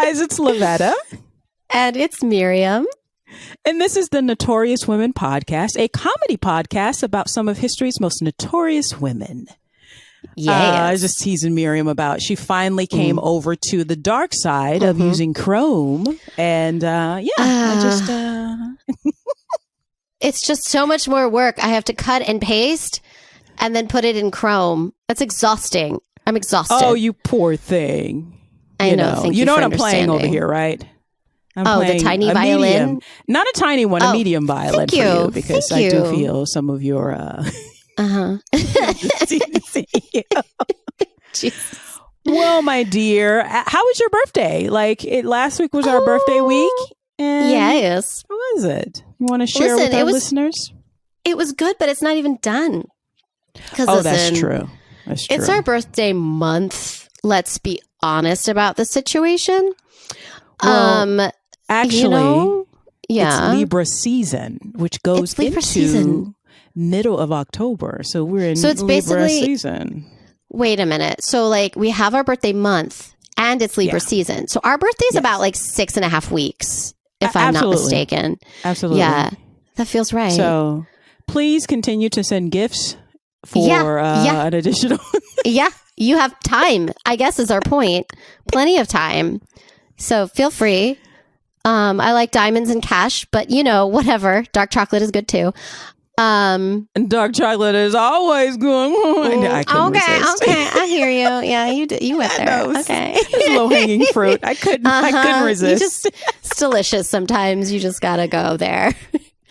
guys, it's Lavetta. And it's Miriam. And this is the Notorious Women podcast, a comedy podcast about some of history's most notorious women. I was just teasing Miriam about she finally came over to the dark side of using Chrome. And it's just so much more work. I have to cut and paste and then put it in Chrome. That's exhausting. I'm exhausted. Oh, you poor thing. I know. Thank you know for what I'm playing over here, right? I'm the tiny violin? Medium. Not a tiny one, a medium violin for you. Because I do feel some of your... Jesus. Well, my dear, how was your birthday? Last week was our birthday week. And yes. How was it? You want to share with our listeners? It was good, but it's not even done. That's true. That's true. It's our birthday month. Let's be honest about the situation. Well, actually, it's Libra season, which goes into middle of October. So we're in Libra season. Wait a minute. So we have our birthday month and it's Libra season. So our birthday is about 6.5 weeks, if I'm not mistaken. Absolutely. Yeah, that feels right. So please continue to send gifts for an additional. Yeah, you have time, I guess is our point. Plenty of time. So feel free. I like diamonds and cash, but whatever. Dark chocolate is good too. And dark chocolate is always good. I couldn't resist. Okay, I hear you. Yeah, you went there. Okay, it's low hanging fruit. I couldn't resist. It's delicious. Sometimes you just gotta go there.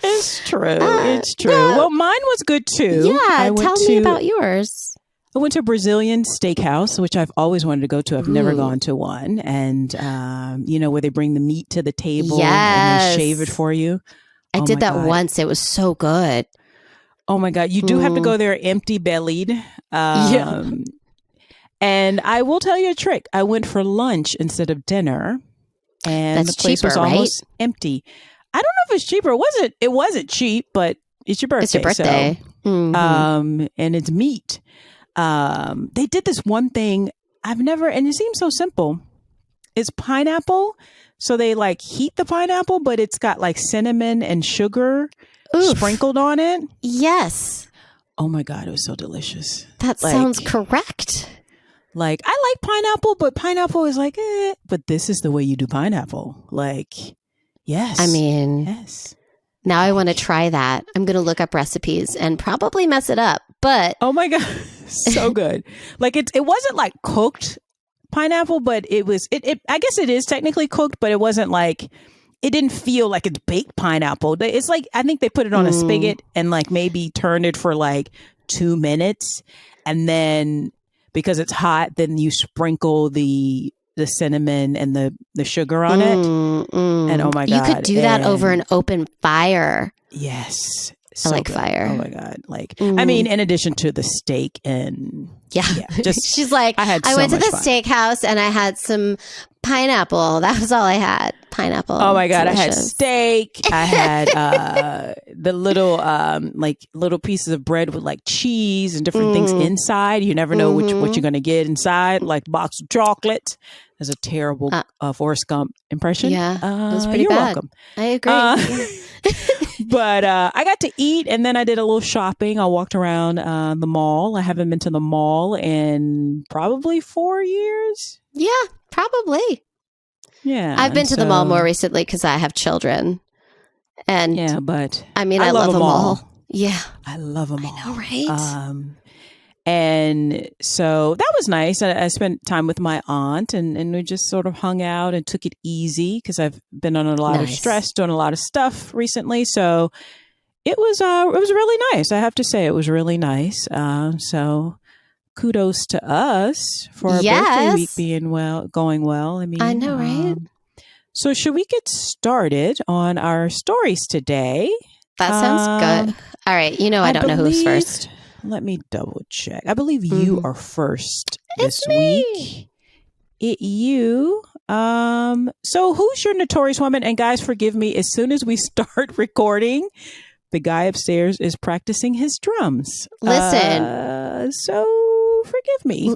It's true. It's true. Well, mine was good too. Yeah, tell me about yours. I went to a Brazilian steakhouse, which I've always wanted to go to. I've never gone to one. And, where they bring the meat to the table and they shave it for you. I did that once. It was so good. Oh, my God. You do have to go there empty-bellied. And I will tell you a trick. I went for lunch instead of dinner. And That's the place cheaper, was almost empty. I don't know if it's cheaper. It wasn't cheap, but it's your birthday. It's your birthday. So, and it's meat. They did this one thing and it seems so simple. It's pineapple. So they heat the pineapple, but it's got cinnamon and sugar sprinkled on it. Yes. Oh my God. It was so delicious. That sounds correct. I like pineapple, but pineapple is but this is the way you do pineapple. Yes. I mean, yes. Now I want to try that. I'm going to look up recipes and probably mess it up, but oh my God. So good. It wasn't cooked pineapple, but it was, I guess it is technically cooked, but it wasn't it didn't feel like it's baked pineapple. It's I think they put it on a spigot and maybe turned it for 2 minutes. And then because it's hot, then you sprinkle the cinnamon and the sugar on it. And oh my God. You could do that over an open fire. Yes. I like fire. Oh my God. I mean, in addition to the steak and just she's like, I went to the steakhouse and I had some pineapple. That was all I had. Pineapple. Oh my God. Delicious. I had steak. I had the little pieces of bread with cheese and different things inside. You never know what you're going to get inside, box of chocolate. That's a terrible Forrest Gump impression. Yeah, it was pretty you're bad. Welcome. I agree. But I got to eat and then I did a little shopping. I walked around the mall. I haven't been to the mall in probably 4 years. Yeah, probably. Yeah. I've been to the mall more recently because I have children. And yeah, but I mean, I love them all. Yeah. I love them all. I know, right? And so that was nice. I spent time with my aunt and we just sort of hung out and took it easy because I've been on a lot of stress, doing a lot of stuff recently. So it was really nice. I have to say it was really nice. So kudos to us for our birthday week going well. I mean, I know, right? So should we get started on our stories today? That sounds good. All right. I don't know who's first. Let me double check. I believe you are first this week. You. So who's your notorious woman? And guys, forgive me. As soon as we start recording, the guy upstairs is practicing his drums. Listen. So forgive me.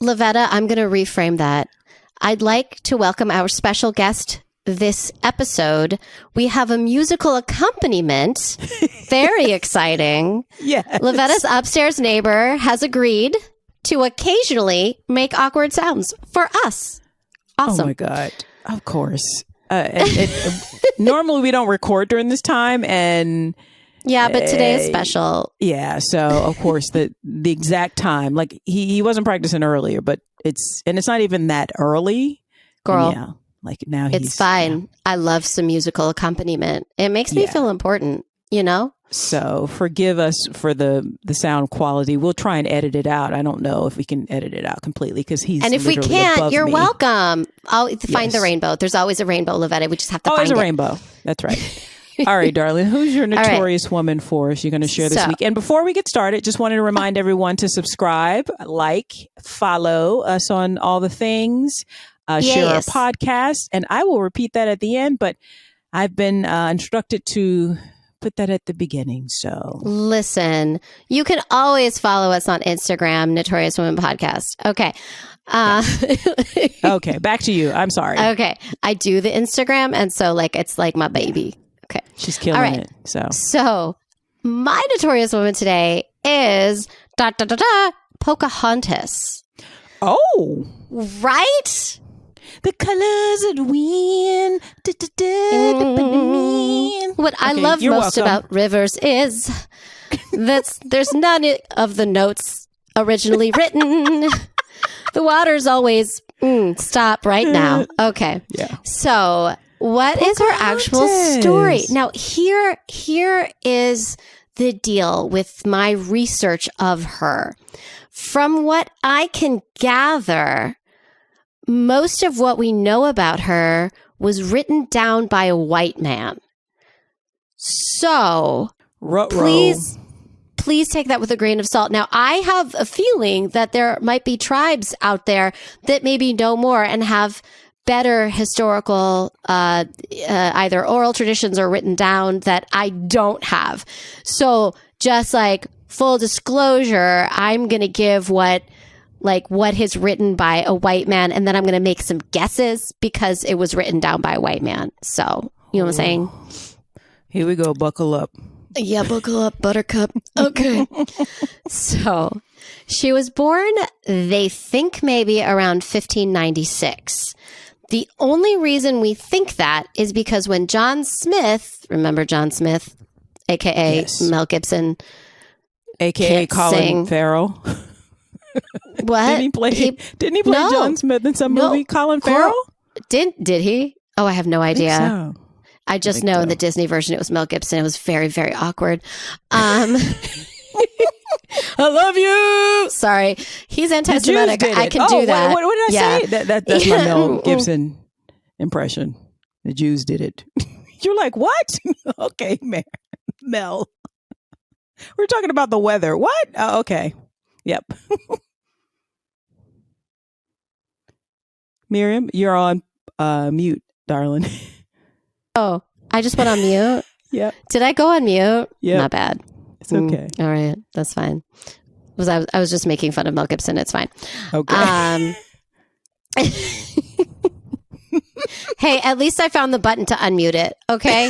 Lavetta, I'm going to reframe that. I'd like to welcome our special guest this episode. We have a musical accompaniment. Very exciting. Yes. Lavetta's upstairs neighbor has agreed to occasionally make awkward sounds for us. Awesome. Oh my God. Of course. Normally we don't record during this time, and yeah, but today is special. Yeah, so of course the exact time, like he wasn't practicing earlier, but it's not even that early. Girl. Yeah, like now it's fine. Yeah. I love some musical accompaniment. It makes me feel important, you know? So forgive us for the sound quality. We'll try and edit it out. I don't know if we can edit it out completely because he's and if we can't, you're welcome. I'll find the rainbow. There's always a rainbow, Lavetta. We just have to find it. Always a rainbow. That's right. All right, darling. Who's your notorious woman for us you're going to share this week? And before we get started, just wanted to remind everyone to subscribe, like, follow us on all the things, share our podcast. And I will repeat that at the end, but I've been instructed to put that at the beginning. So listen, you can always follow us on Instagram, Notorious Women Podcast. Okay. Okay, back to you. I'm sorry. Okay. I do the Instagram, and so it's like my baby. Okay. She's killing it. So my notorious woman today is Pocahontas. Oh. Right? The colors that win. What I love most about rivers is that there's none of the notes originally written. The water's always stop right now. Okay. Yeah. So what is her actual story? Now, here is the deal with my research of her. From what I can gather, most of what we know about her was written down by a white man. So please take that with a grain of salt. Now, I have a feeling that there might be tribes out there that maybe know more and have better historical either oral traditions or written down that I don't have. So just full disclosure, I'm going to give what is written by a white man, and then I'm going to make some guesses because it was written down by a white man. So, you know what I'm saying? Here we go. Buckle up. Yeah, buckle up, buttercup. Okay. So, she was born, they think maybe around 1596. The only reason we think that is because when John Smith, remember John Smith, a.k.a. Mel Gibson, a.k.a. Colin Farrell. What? Didn't he play John Smith in some movie? Colin Farrell? Did he? Oh, I have no idea. So. I just know in the Disney version it was Mel Gibson. It was very, very awkward. I love you. Sorry. He's anti-Semitic. I can do that. What did I say? That's my Mel Gibson impression. The Jews did it. You're like, what? Okay, Mel. We're talking about the weather. What? Oh, okay. Yep. Miriam, you're on mute, darling. Oh, I just went on mute? Yep. Did I go on mute? Yeah. Not bad. It's okay. All right. That's fine. I was just making fun of Mel Gibson. It's fine. Okay. Hey, at least I found the button to unmute it. Okay.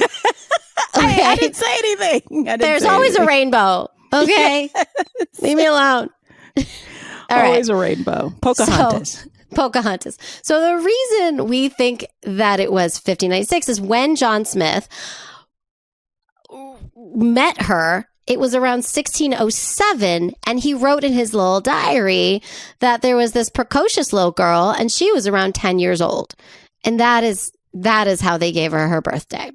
Hey, I didn't say anything. There's always a rainbow. Okay. Yes. Leave me alone. Always a rainbow. Pocahontas. Pocahontas. So the reason we think that it was 1596 is when John Smith met her, it was around 1607, and he wrote in his little diary that there was this precocious little girl, and she was around 10 years old. And that is how they gave her birthday.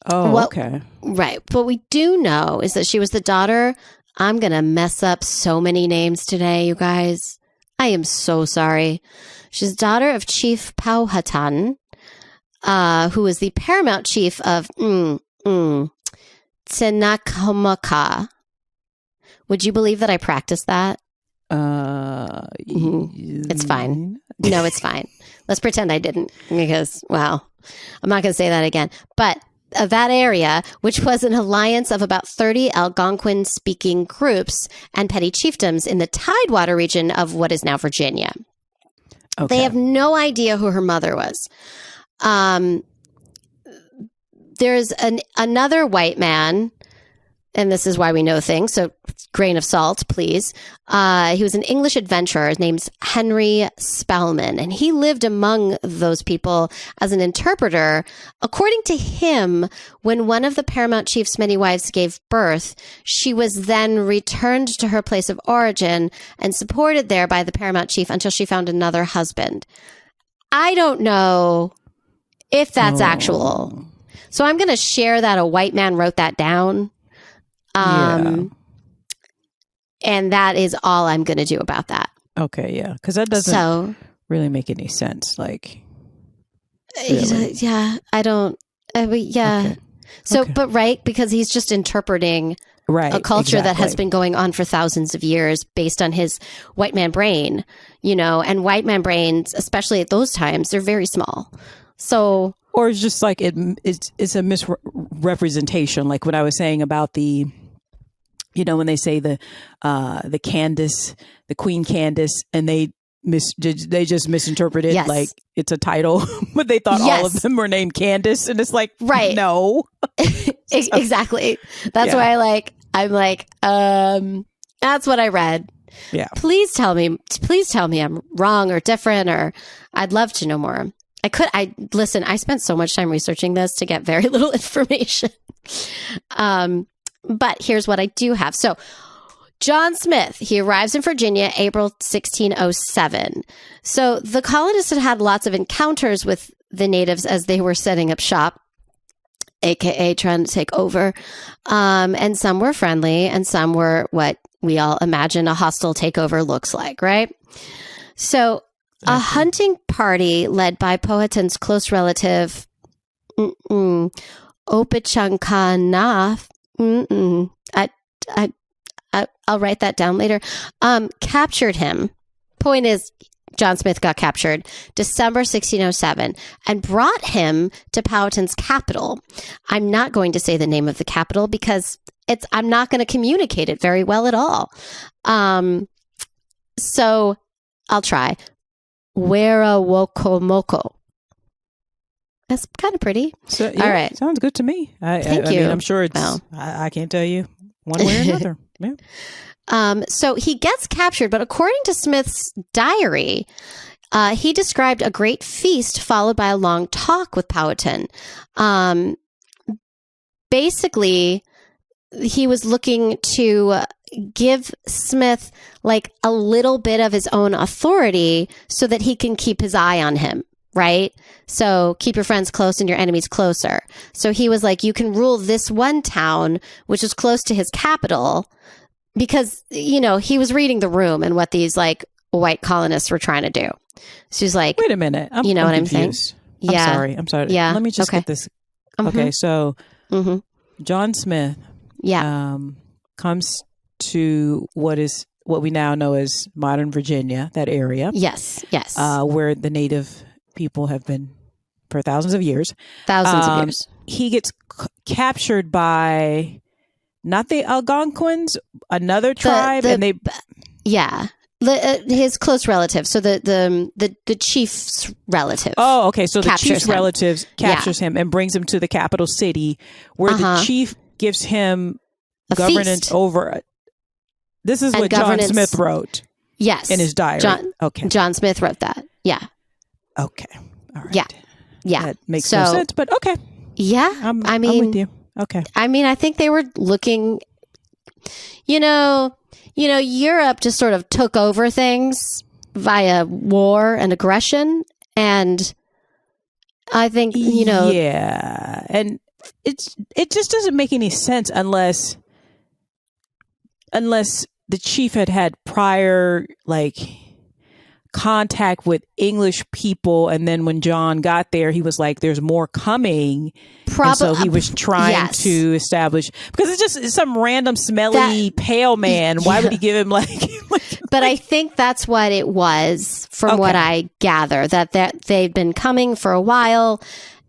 Oh, okay. Right. What we do know is that she was the daughter. I'm going to mess up so many names today, you guys. I am so sorry. She's daughter of Chief Powhatan, who was the paramount chief of Tsenakamaka. Would you believe that I practiced that? It's fine. No, it's fine. Let's pretend I didn't because, well, I'm not going to say that again. But that area, which was an alliance of about 30 Algonquin-speaking groups and petty chiefdoms in the Tidewater region of what is now Virginia. They have no idea who her mother was. There's another white man, and this is why we know things, so grain of salt, please. He was an English adventurer. His name's Henry Spellman, and he lived among those people as an interpreter. According to him, when one of the paramount chief's many wives gave birth, she was then returned to her place of origin and supported there by the paramount chief until she found another husband. I don't know if that's actual. So I'm going to share that a white man wrote that down. And that is all I'm going to do about that. Okay, yeah. Because that doesn't really make any sense. Like, really. Yeah, I don't. Okay. So, but right, because he's just interpreting a culture that has been going on for thousands of years based on his white man brain, and white man brains, especially at those times, they're very small. So, or it's just like it's a misrepresentation. Like what I was saying about the, when they say the Candace, the Queen Candace, and they just misinterpreted like it's a title, but they thought all of them were named Candace, and it's like no, exactly. That's why I'm like that's what I read. Yeah. Please tell me I'm wrong or different, or I'd love to know more. Listen, I spent so much time researching this to get very little information. But here's what I do have. So John Smith, he arrives in Virginia, April 1607. So the colonists had lots of encounters with the natives as they were setting up shop, aka trying to take over. And some were friendly and some were what we all imagine a hostile takeover looks like, right? So a hunting party led by Powhatan's close relative, Opichancanaf, I'll write that down later, captured him. Point is, John Smith got captured December 1607 and brought him to Powhatan's capital. I'm not going to say the name of the capital because I'm not going to communicate it very well at all. So I'll try. Werawokomoko. That's kind of pretty. So, all right. Sounds good to me. Thank you. I mean, I'm sure it's, I can't tell you one way or another. Yeah. So he gets captured, but according to Smith's diary, he described a great feast followed by a long talk with Powhatan. Basically, he was looking to give Smith like a little bit of his own authority so that he can keep his eye on him, right? So keep your friends close and your enemies closer. So he was like, you can rule this one town, which is close to his capital, because, he was reading the room and what these like white colonists were trying to do. So he's like, wait a minute. I'm what I'm saying? Yeah. I'm sorry. Yeah. Let me just get this. Okay. So John Smith comes to what we now know as modern Virginia, that area. Yes. Where the native people have been for thousands of years. He gets captured by not the Algonquins, another tribe, and they his close relative. So the chief's relative. Oh, okay. So the chief's relatives captures him and brings him to the capital city, where the chief gives him governance over. This is what John Smith wrote. Yes, in his diary. John Smith wrote that. Yeah. Okay. All right. Yeah. That makes no sense, but okay. Yeah. I'm with you. Okay. I mean, I think they were looking, Europe just sort of took over things via war and aggression. And I think, Yeah. And it just doesn't make any sense unless the chief had prior, contact with English people, and then when John got there, he was like, "There's more coming." So he was trying to establish, because it's just some random smelly pale man. Why would he give him But I think that's what it was, from what I gather, that they'd been coming for a while.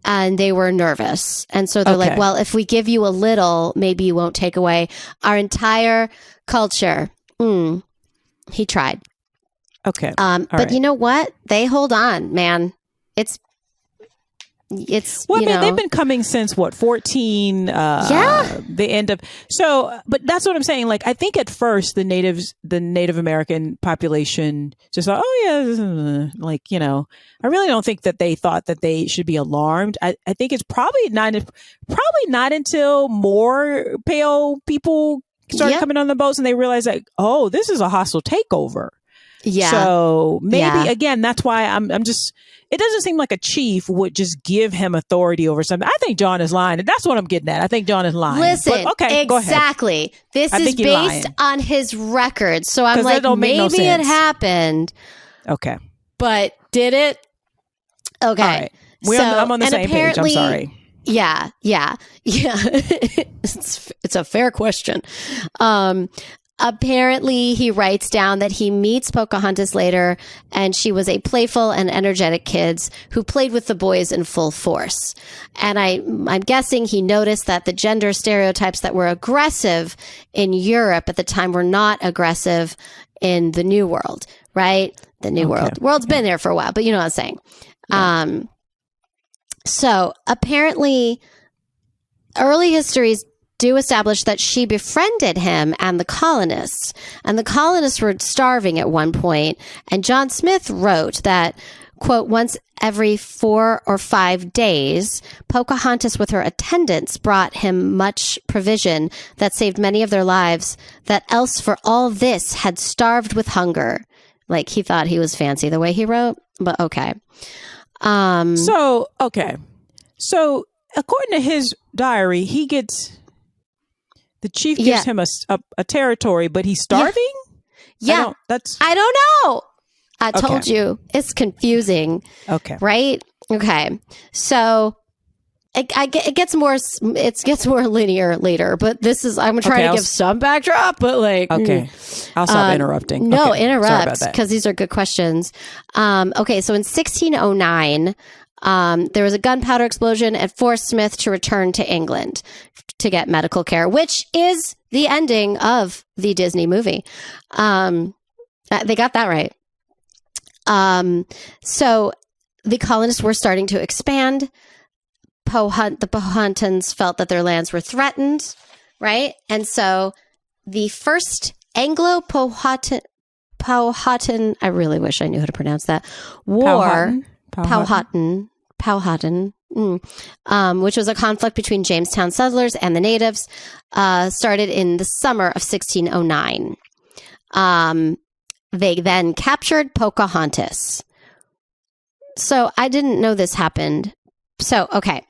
And they were nervous. And so they're like, well, if we give you a little, maybe you won't take away our entire culture. He tried. Okay. But right. you know what? They hold on, man. It's well, I mean, they've been coming since what, 14? The end of but that's what I'm saying. Like, I think at first the Native American population just thought, oh yeah, like, I really don't think that they thought that they should be alarmed. I think it's probably not until more pale people started coming on the boats and they realized like, oh, this is a hostile takeover. Yeah. So maybe again, that's why I'm just. It doesn't seem like a chief would just give him authority over something. I think John is lying. And that's what I'm getting at. I think John is lying. Listen, but, okay, exactly. This is based on his record. So I'm like, maybe it happened. Okay. But did it? Okay. All right. I'm on the same page. I'm sorry. Yeah. It's a fair question. Apparently, he writes down that he meets Pocahontas later, and she was a playful and energetic kid who played with the boys in full force. And I'm guessing he noticed that the gender stereotypes that were aggressive in Europe at the time were not aggressive in the New World, right? The New World. World's been there for a while, but you know what I'm saying. Yeah. So apparently, early histories do establish that she befriended him and the colonists were starving at one point. And John Smith wrote that, quote, once every 4 or 5 days, Pocahontas with her attendants brought him much provision that saved many of their lives, that else for all this had starved with hunger. Like, he thought he was fancy the way he wrote, but okay. So according to his diary, the chief gives him a territory, but he's starving? Yeah. I don't know. I told you. It's confusing. Okay. Right? Okay. So it gets more linear later, but I'm trying to give some backdrop, but like. Okay. I'll stop interrupting. No, interrupt, because these are good questions. Okay. So in 1609, there was a gunpowder explosion and forced Smith to return to England to get medical care, which is the ending of the Disney movie. They got that right. So the colonists were starting to expand. The Powhatans felt that their lands were threatened, right? And so the first Anglo-Powhatan, I really wish I knew how to pronounce that, war, Powhatan, which was a conflict between Jamestown settlers and the natives, started in the summer of 1609. They then captured Pocahontas. So I didn't know this happened. So, okay.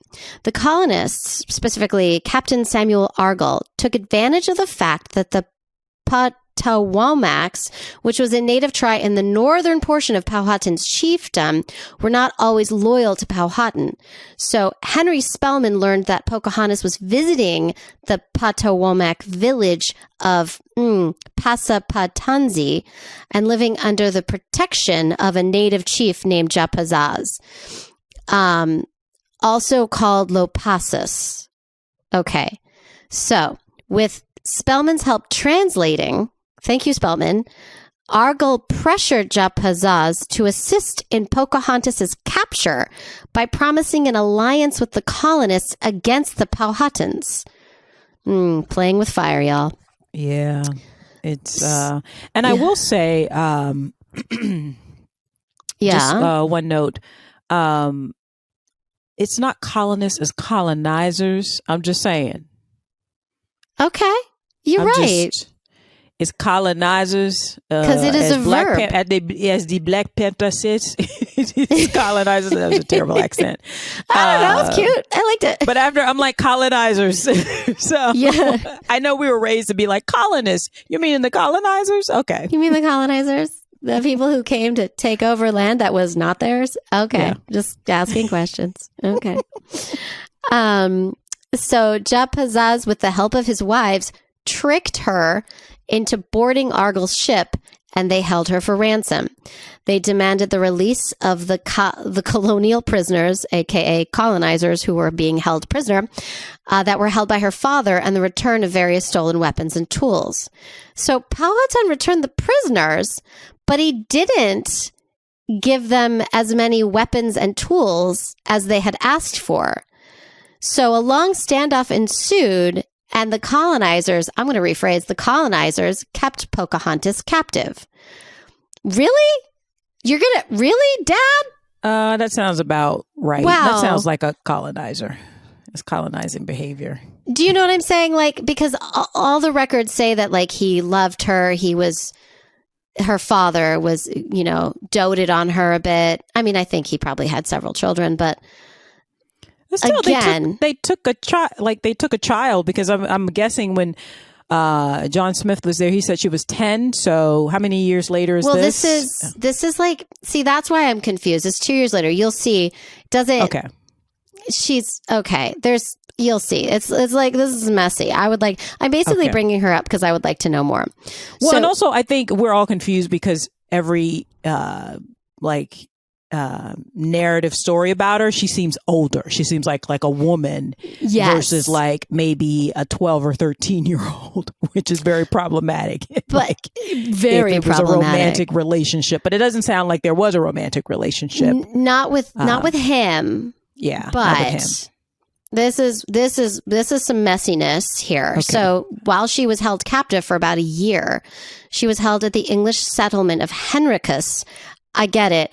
The colonists, specifically Captain Samuel Argall, took advantage of the fact that the Potawatomis, which was a native tribe in the northern portion of Powhatan's chiefdom, were not always loyal to Powhatan. So Henry Spelman learned that Pocahontas was visiting the Potawatomi village of Passapatanzi and living under the protection of a native chief named Japazaz, also called Lopasus. Okay, so with Spelman's help translating, thank you, Spelman, Argall pressured Japazaz to assist in Pocahontas' capture by promising an alliance with the colonists against the Powhatans. Playing with fire, y'all. Yeah, it's and I will say, just one note. It's not colonists, it's colonizers. I'm just saying. Okay, you're right. It's colonizers. Because it is a verb. As the Black Panther says, it's colonizers. That was a terrible accent. I don't know. It was cute. I liked it. But after, I'm like, colonizers. So yeah. I know we were raised to be like, colonists. You mean the colonizers? Okay. You mean the colonizers? The people who came to take over land that was not theirs? Okay. Yeah. Just asking questions. Okay. So Japazaz, with the help of his wives, tricked her into boarding Argall's ship, and they held her for ransom. They demanded the release of the colonial prisoners, aka colonizers, who were being held prisoner, that were held by her father, and the return of various stolen weapons and tools. So Powhatan returned the prisoners, but he didn't give them as many weapons and tools as they had asked for. So a long standoff ensued, and the colonizers, I'm going to rephrase, the colonizers kept Pocahontas captive. Really? Really, Dad? That sounds about right. Wow. That sounds like a colonizer. It's colonizing behavior. Do you know what I'm saying? Like, because all the records say that, like, he loved her. Her father was, doted on her a bit. I mean, I think he probably had several children, but still, again, they took a child, because I'm guessing when John Smith was there, he said she was 10. So how many years later is this? This is like, see, that's why I'm confused. It's 2 years later. You'll see. Okay. She's okay. You'll see. It's like, this is messy. I'm basically bringing her up because I would like to know more. Well, and also I think we're all confused because every narrative story about her, she seems older. She seems like a woman versus like maybe a 12 or 13-year-old, which is very problematic. But very if it was a romantic relationship, but it doesn't sound like there was a romantic relationship. Not with him. Yeah, but not with him. This is some messiness here. Okay. So while she was held captive for about a year, she was held at the English settlement of Henricus. I get it.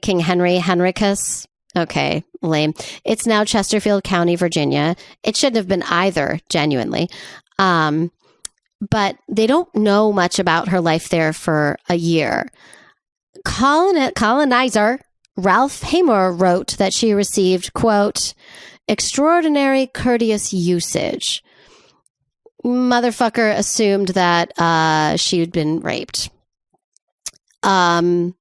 King Henry, Henricus. Okay, lame. It's now Chesterfield County, Virginia. It shouldn't have been either, genuinely. But they don't know much about her life there for a year. Colonizer Ralph Haymore wrote that she received, quote, extraordinary courteous usage. Motherfucker assumed that she'd been raped. I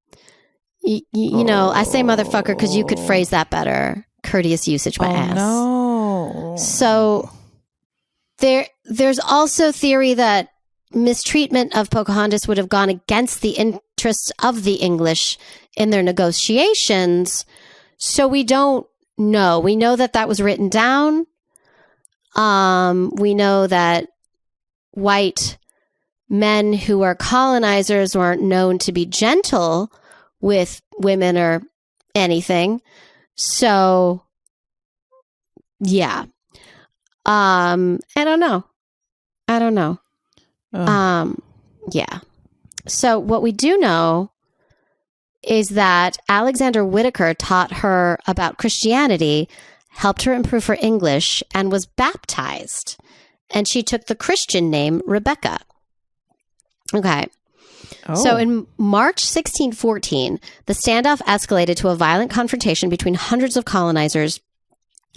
say motherfucker because you could phrase that better. Courteous usage by ass. No. So there's also theory that mistreatment of Pocahontas would have gone against the interests of the English in their negotiations. So we don't know. We know that was written down. We know that white men who are colonizers weren't known to be gentle with women or anything. So, yeah. I don't know. Yeah. So what we do know is that Alexander Whitaker taught her about Christianity, helped her improve her English, and was baptized. And she took the Christian name Rebecca. Okay. Oh. So in March 1614, the standoff escalated to a violent confrontation between hundreds of colonizers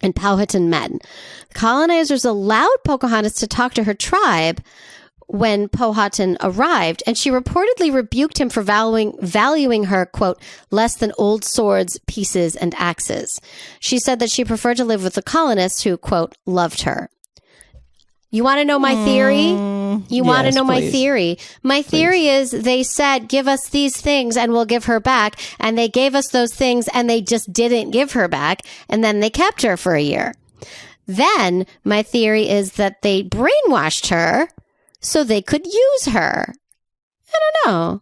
and Powhatan men. The colonizers allowed Pocahontas to talk to her tribe when Powhatan arrived, and she reportedly rebuked him for valuing her, quote, less than old swords, pieces, and axes. She said that she preferred to live with the colonists who, quote, loved her. You want to know my theory? Want to know my theory? My theory is they said, give us these things and we'll give her back. And they gave us those things and they just didn't give her back. And then they kept her for a year. Then my theory is that they brainwashed her so they could use her. I don't know.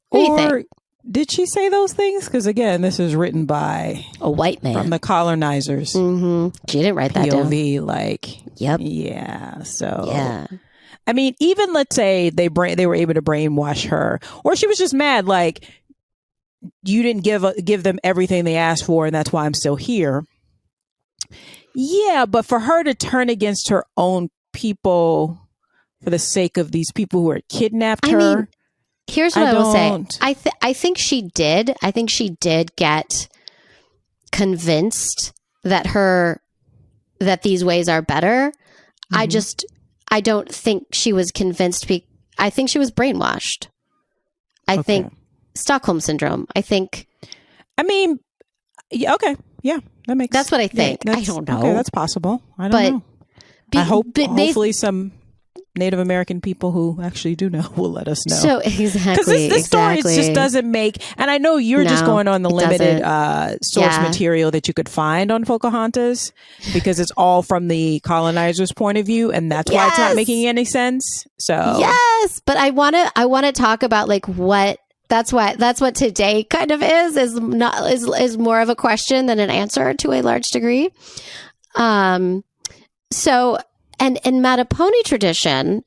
What do you think? Did she say those things? Because again, this is written by a white man from the colonizers. Mm-hmm. She didn't write that down. POV, yep. Yeah. So yeah. I mean, even let's say they were able to brainwash her, or she was just mad, like you didn't give them everything they asked for, and that's why I'm still here. Yeah, but for her to turn against her own people for the sake of these people who had kidnapped her. Mean, here's what I will say. I think she did. I think she did get convinced that these ways are better. Mm-hmm. I don't think she was convinced. I think she was brainwashed. I think Stockholm syndrome. I mean, yeah, okay. Yeah, that's what I think. Yeah, I don't know. Okay, that's possible. I don't know. I hope hopefully some Native American people who actually do know will let us know. So exactly, because this story just doesn't make. And I know you're just going on the limited source material that you could find on Pocahontas, because it's all from the colonizers' point of view, and that's why it's not making any sense. So yes, but I want to talk about like what That's what today kind of is more of a question than an answer to a large degree. So, and Mattaponi tradition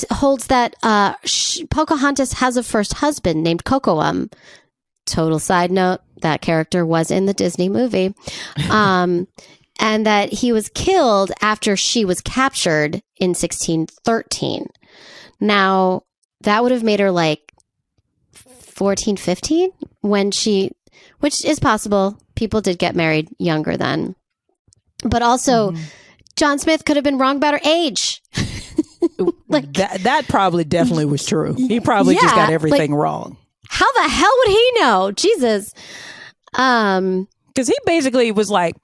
holds that Pocahontas has a first husband named Kocoum. Total side note, that character was in the Disney movie. And that he was killed after she was captured in 1613. Now, that would have made her like 14, 15 which is possible. People did get married younger then. But also, John Smith could have been wrong about her age. Like that probably definitely was true. He probably just got everything wrong. How the hell would he know? Jesus. Because he basically was like,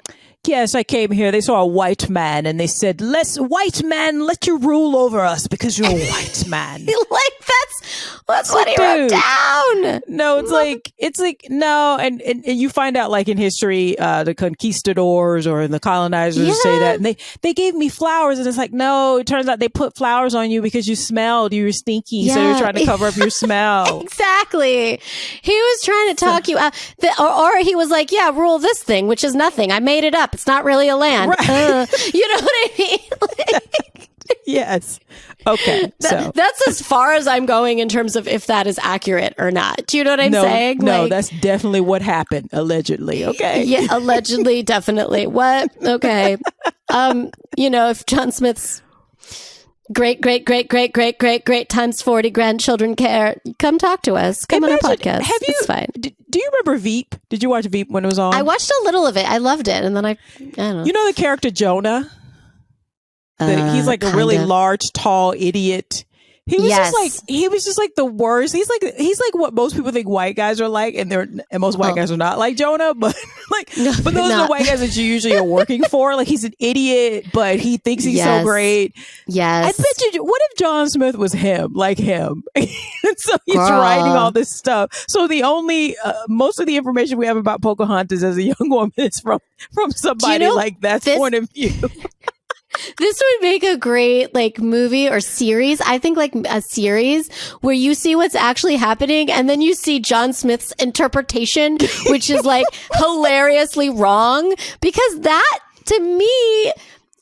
yes, I came here. They saw a white man and they said, white man, let you rule over us because you're a white man. Like that's what he wrote down. No, it's like, no. And you find out like in history, the conquistadors or the colonizers say that. And they gave me flowers. And it's like, no, it turns out they put flowers on you because you smelled. You were stinky. Yeah. So you're trying to cover up your smell. Exactly. He was trying to talk you out. Or he was like, yeah, rule this thing, which is nothing. I made it up. It's not really a land. Right. You know what I mean? Like, yes. Okay. So that's as far as I'm going in terms of if that is accurate or not. Do you know what I'm saying? No, that's definitely what happened, allegedly. Okay. Yeah, allegedly, definitely. What? Okay. If John Smith's great times 40 grandchildren care, come talk to us. Come on our podcast. It's fine. Do you remember Veep? Did you watch Veep when it was on? I watched a little of it. I loved it. And then I don't know. You know the character Jonah? He's like a really large, tall idiot. He was just like the worst. He's like what most people think white guys are like, and most white guys are not like Jonah, but but those are the white guys that you usually are working for. Like he's an idiot, but he thinks he's so great. Yes. I bet you. What if John Smith was him, like him? And so he's writing all this stuff. So the only most of the information we have about Pocahontas as a young woman is from somebody like that point of view. This would make a great like movie or series. I think like a series where you see what's actually happening and then you see John Smith's interpretation, which is like hilariously wrong, because that to me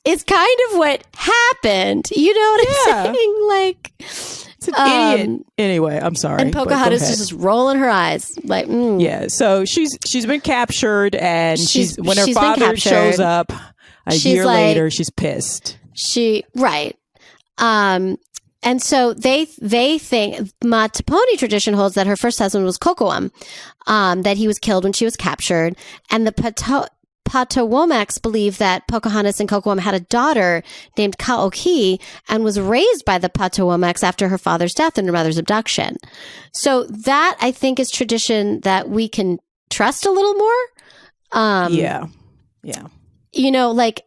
is kind of what happened. You know what I'm saying? Like it's an idiot. Anyway, I'm sorry. And Pocahontas is just rolling her eyes like, yeah. So she's been captured and when her father shows up a year later, she's pissed. And so they think Mattaponi tradition holds that her first husband was Kocoum, that he was killed when she was captured, and the Potawatomis believe that Pocahontas and Kocoum had a daughter named Kaoki and was raised by the Potawatomis after her father's death and her mother's abduction. So that I think is tradition that we can trust a little more. Yeah. You know, like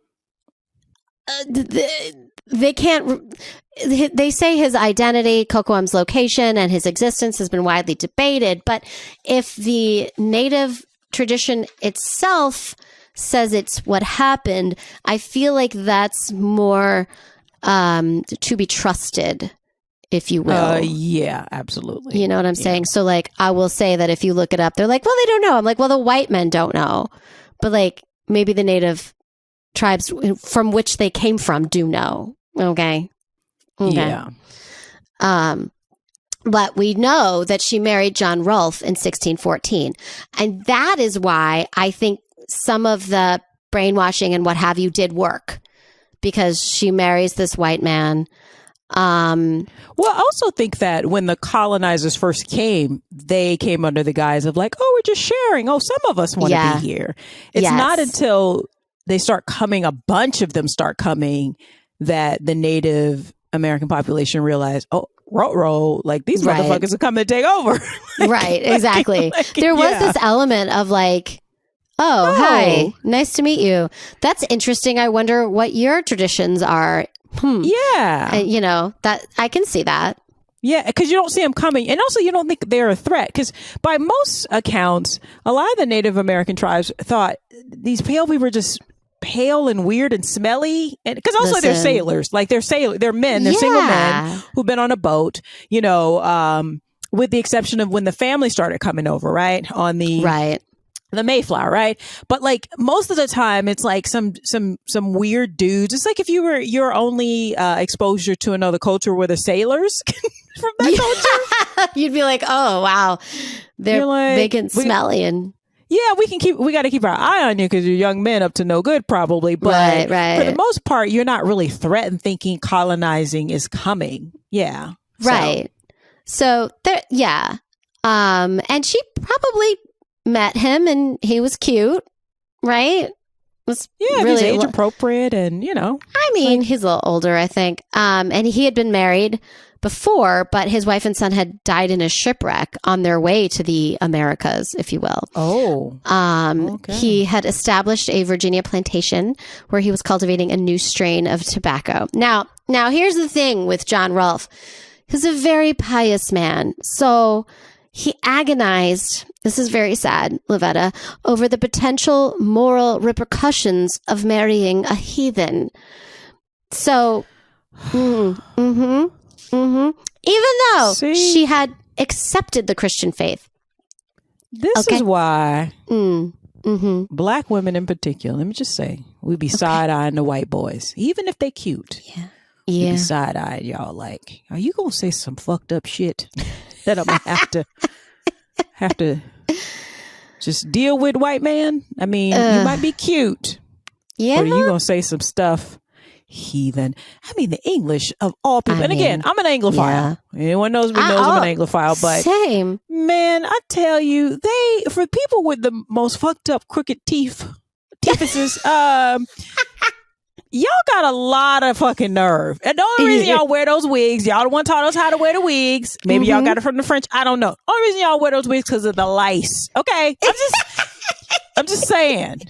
they can't. They say his identity, Kocoum's location, and his existence has been widely debated. But if the native tradition itself says it's what happened, I feel like that's more to be trusted, if you will. Yeah, absolutely. You know what I'm saying? So, like, I will say that if you look it up, they're like, well, they don't know. I'm like, well, the white men don't know. But, like, maybe the native tribes from which they came from do know. Okay. Yeah. But we know that she married John Rolfe in 1614. And that is why I think some of the brainwashing and what have you did work, because she marries this white man. Well, I also think that when the colonizers first came, they came under the guise of like, oh, we're just sharing. Oh, some of us want to be here. It's not until they start coming, a bunch of them start coming, that the Native American population realized, oh, like these motherfuckers are coming to take over. Right, exactly. There was this element of like, oh, hi, nice to meet you. That's interesting. I wonder what your traditions are. Yeah. You know, that I can see that. Yeah, because you don't see them coming. And also you don't think they're a threat. Because by most accounts, a lot of the Native American tribes thought these pale people are just pale and weird and smelly. And because also they're sailors. Like they're men. They're single men who've been on a boat, you know, with the exception of when the family started coming over, right? On the Mayflower, right? But like most of the time it's like some weird dudes. It's like if your only exposure to another culture were the sailors from that culture. You'd be like, oh wow, they're like, making smelly and yeah, we got to keep our eye on you because you're young men up to no good probably. But right. For the most part, you're not really threatened thinking colonizing is coming. Yeah. Right. So there, yeah. And she probably met him and he was cute, right? Was really he's age appropriate and, you know. I mean, he's a little older, I think. And he had been married before, but his wife and son had died in a shipwreck on their way to the Americas, if you will. Oh. Okay. He had established a Virginia plantation where he was cultivating a new strain of tobacco. Now here's the thing with John Rolfe. He's a very pious man. So he agonized, this is very sad, Lavetta, over the potential moral repercussions of marrying a heathen. So, even though she had accepted the Christian faith. This is why Black women in particular, let me just say, we be side-eyeing the white boys, even if they cute. Yeah. We be side-eyeing y'all like, are you going to say some fucked up shit that I'm going to have to just deal with, white man? I mean, you might be cute. Yeah. Or you going to say some stuff. Heathen. I mean, the English of all people. And again, I'm an Anglophile. Yeah. Anyone knows me knows I'm an Anglophile. But same. Man, I tell you, for people with the most fucked up crooked teethuses, y'all got a lot of fucking nerve. And the only reason y'all wear those wigs, y'all the one taught us how to wear the wigs. Maybe y'all got it from the French. I don't know. Only reason y'all wear those wigs because of the lice. Okay, I'm just saying.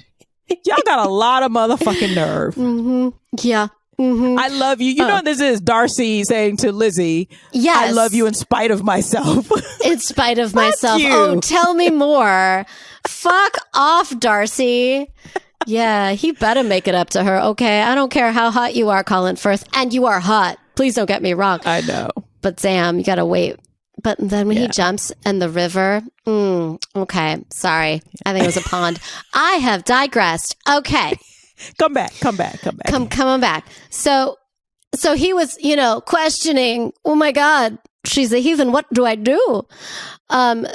Y'all got a lot of motherfucking nerve. Yeah. I love you. You know what this is? Darcy saying to Lizzie, yes. I love you in spite of myself. In spite of myself. You. Oh, tell me more. Fuck off, Darcy. Yeah, he better make it up to her. Okay, I don't care how hot you are, Colin Firth. And you are hot. Please don't get me wrong. I know. But Sam, you gotta wait. But then when he jumps in the river, okay, sorry. I think it was a pond. I have digressed. Okay. Come back. Come on back. So he was, questioning, oh my God, she's a heathen. What do I do?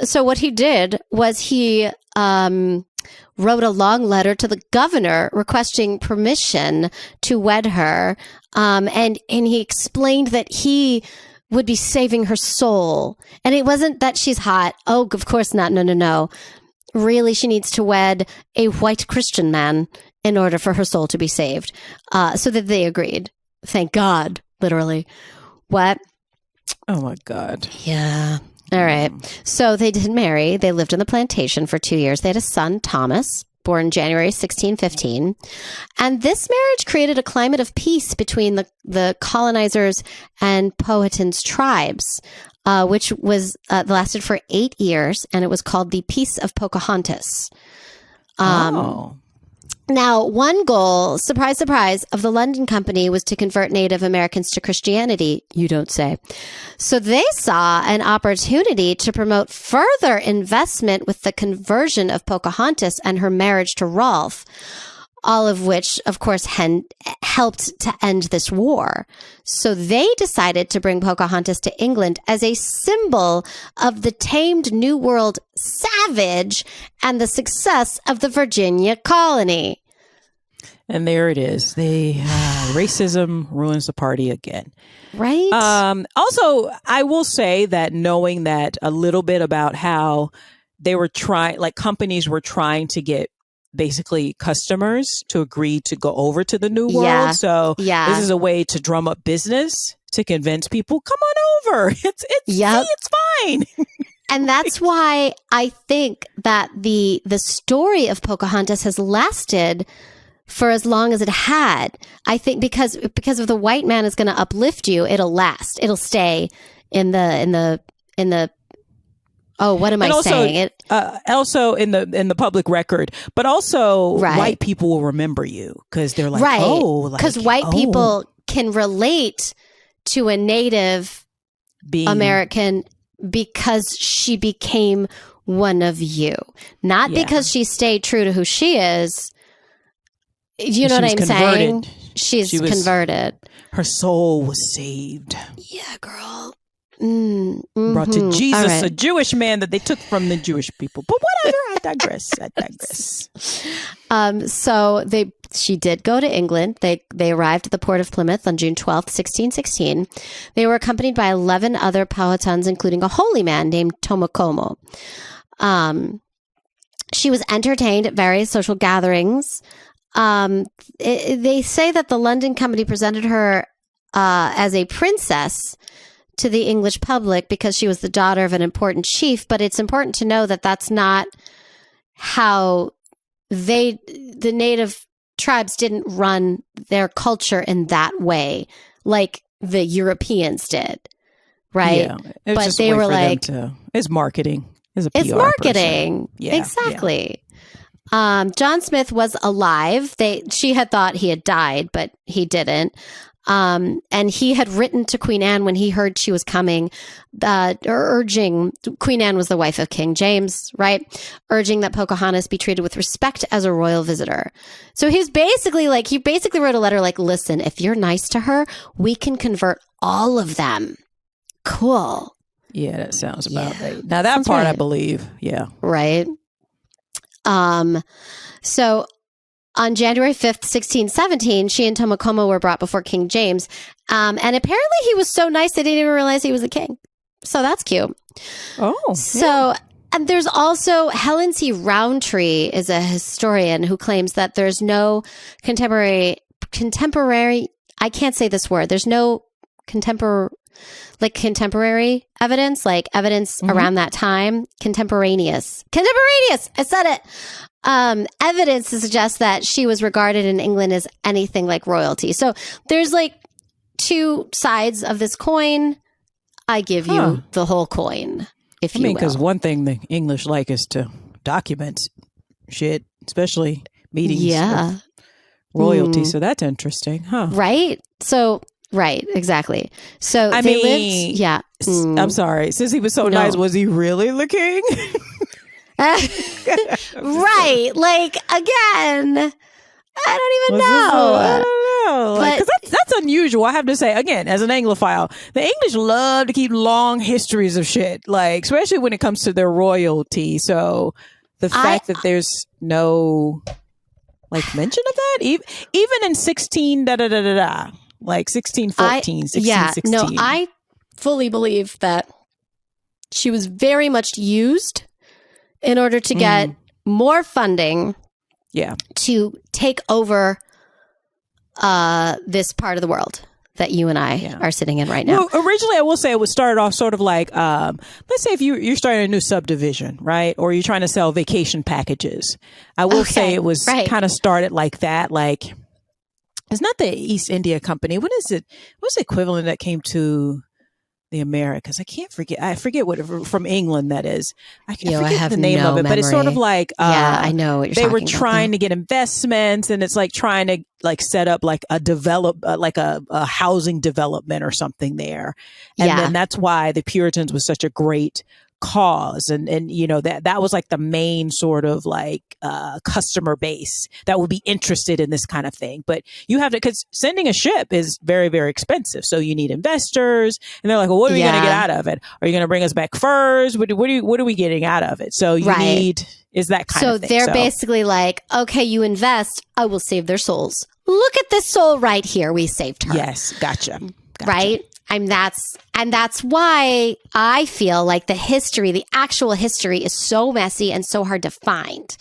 So what he did was he wrote a long letter to the governor requesting permission to wed her. And he explained that he would be saving her soul. And it wasn't that she's hot. Oh, of course not. No. Really, she needs to wed a white Christian man in order for her soul to be saved. So that they agreed. Thank God, literally. What? Oh my God. Yeah. All right. So they did marry. They lived on the plantation for 2 years. They had a son, Thomas, born January 1615. And this marriage created a climate of peace between the colonizers and Powhatan's tribes, which was lasted for 8 years. And it was called the Peace of Pocahontas. Now, one goal, surprise, surprise, of the London Company was to convert Native Americans to Christianity, you don't say. So they saw an opportunity to promote further investment with the conversion of Pocahontas and her marriage to Rolfe, all of which, of course, helped to end this war. So they decided to bring Pocahontas to England as a symbol of the tamed New World savage and the success of the Virginia colony. And there it is. Racism ruins the party again. Right. Also, I will say that knowing that a little bit about how they were companies were trying to get basically customers to agree to go over to the New World. Yeah. So this is a way to drum up business, to convince people, come on over. It's fine. And that's why I think that the story of Pocahontas has lasted for as long as it had. I think because if the white man is going to uplift you, it'll last. It'll stay in the oh, what am I saying? Also in the public record, but also white people will remember you because they're like, because white people can relate to a Native American because she became one of you, not because she stayed true to who she is. You know what I'm saying? She's converted. Her soul was saved. Yeah, girl. Brought to Jesus, a Jewish man that they took from the Jewish people. But whatever, I digress. So she did go to England. They arrived at the port of Plymouth on June 12th, 1616. They were accompanied by 11 other Powhatans, including a holy man named Tomokomo. She was entertained at various social gatherings. They say that the London company presented her as a princess to the English public because she was the daughter of an important chief, but it's important to know that that's not how the native tribes didn't run their culture in that way like the Europeans did, right? Yeah, but they were like, it's marketing. It's marketing. Yeah, exactly. Yeah. John Smith was alive. She had thought he had died, but he didn't. And he had written to Queen Anne when he heard she was coming, urging, Queen Anne was the wife of King James, right? Urging that Pocahontas be treated with respect as a royal visitor. So he basically wrote a letter like, listen, if you're nice to her, we can convert all of them. Cool. Yeah, that sounds about right. Now that part, right. I believe. Yeah. Right. So on January 5th, 1617, she and Tomokomo were brought before King James. And apparently he was so nice they didn't even realize he was a king. So that's cute. Oh. So, and there's also Helen C. Roundtree is a historian who claims that there's no contemporary, I can't say this word. There's no contemporary evidence, like evidence around that time, contemporaneous. I said it. Evidence to suggest that she was regarded in England as anything like royalty. So there's like two sides of this coin. I give you the whole coin, if you will. Because one thing the English like is to document shit, especially meetings with royalty. So that's interesting, huh? Right? So right, exactly. So lived, I'm sorry. Since he was so nice, was he really the king? Right. Like, again, I don't even know. I don't know. Because that's unusual, I have to say. Again, as an Anglophile, the English love to keep long histories of shit, like, especially when it comes to their royalty. So the fact that there's no, like, mention of that, even in 1614, 1616. Yeah, no, I fully believe that she was very much used in order to get more funding to take over this part of the world that you and I are sitting in right now. Well, originally, I will say it was started off sort of like, let's say if you're starting a new subdivision, right? Or you're trying to sell vacation packages. I will say it was kind of started like that. Like, it's not the East India Company. What is it? What's the equivalent that came to the Americas? I forget what from England that is. I forget the name of it, but it's sort of like I know what you're they were trying to get investments, and it's like trying to like set up like a housing development or something there, and then that's why the Puritans was such a great cause, and you know that was like the main sort of like customer base that would be interested in this kind of thing. But you have to, because sending a ship is very, very expensive, so you need investors, and they're like, well, what are we going to get out of it? Are you going to bring us back furs? What are we getting out of it? So you need is that kind of thing. So they're basically like, okay, you invest, I will save their souls. Look at this soul right here, we saved her. Yes, gotcha. Right. And that's why I feel like the actual history is so messy and so hard to find,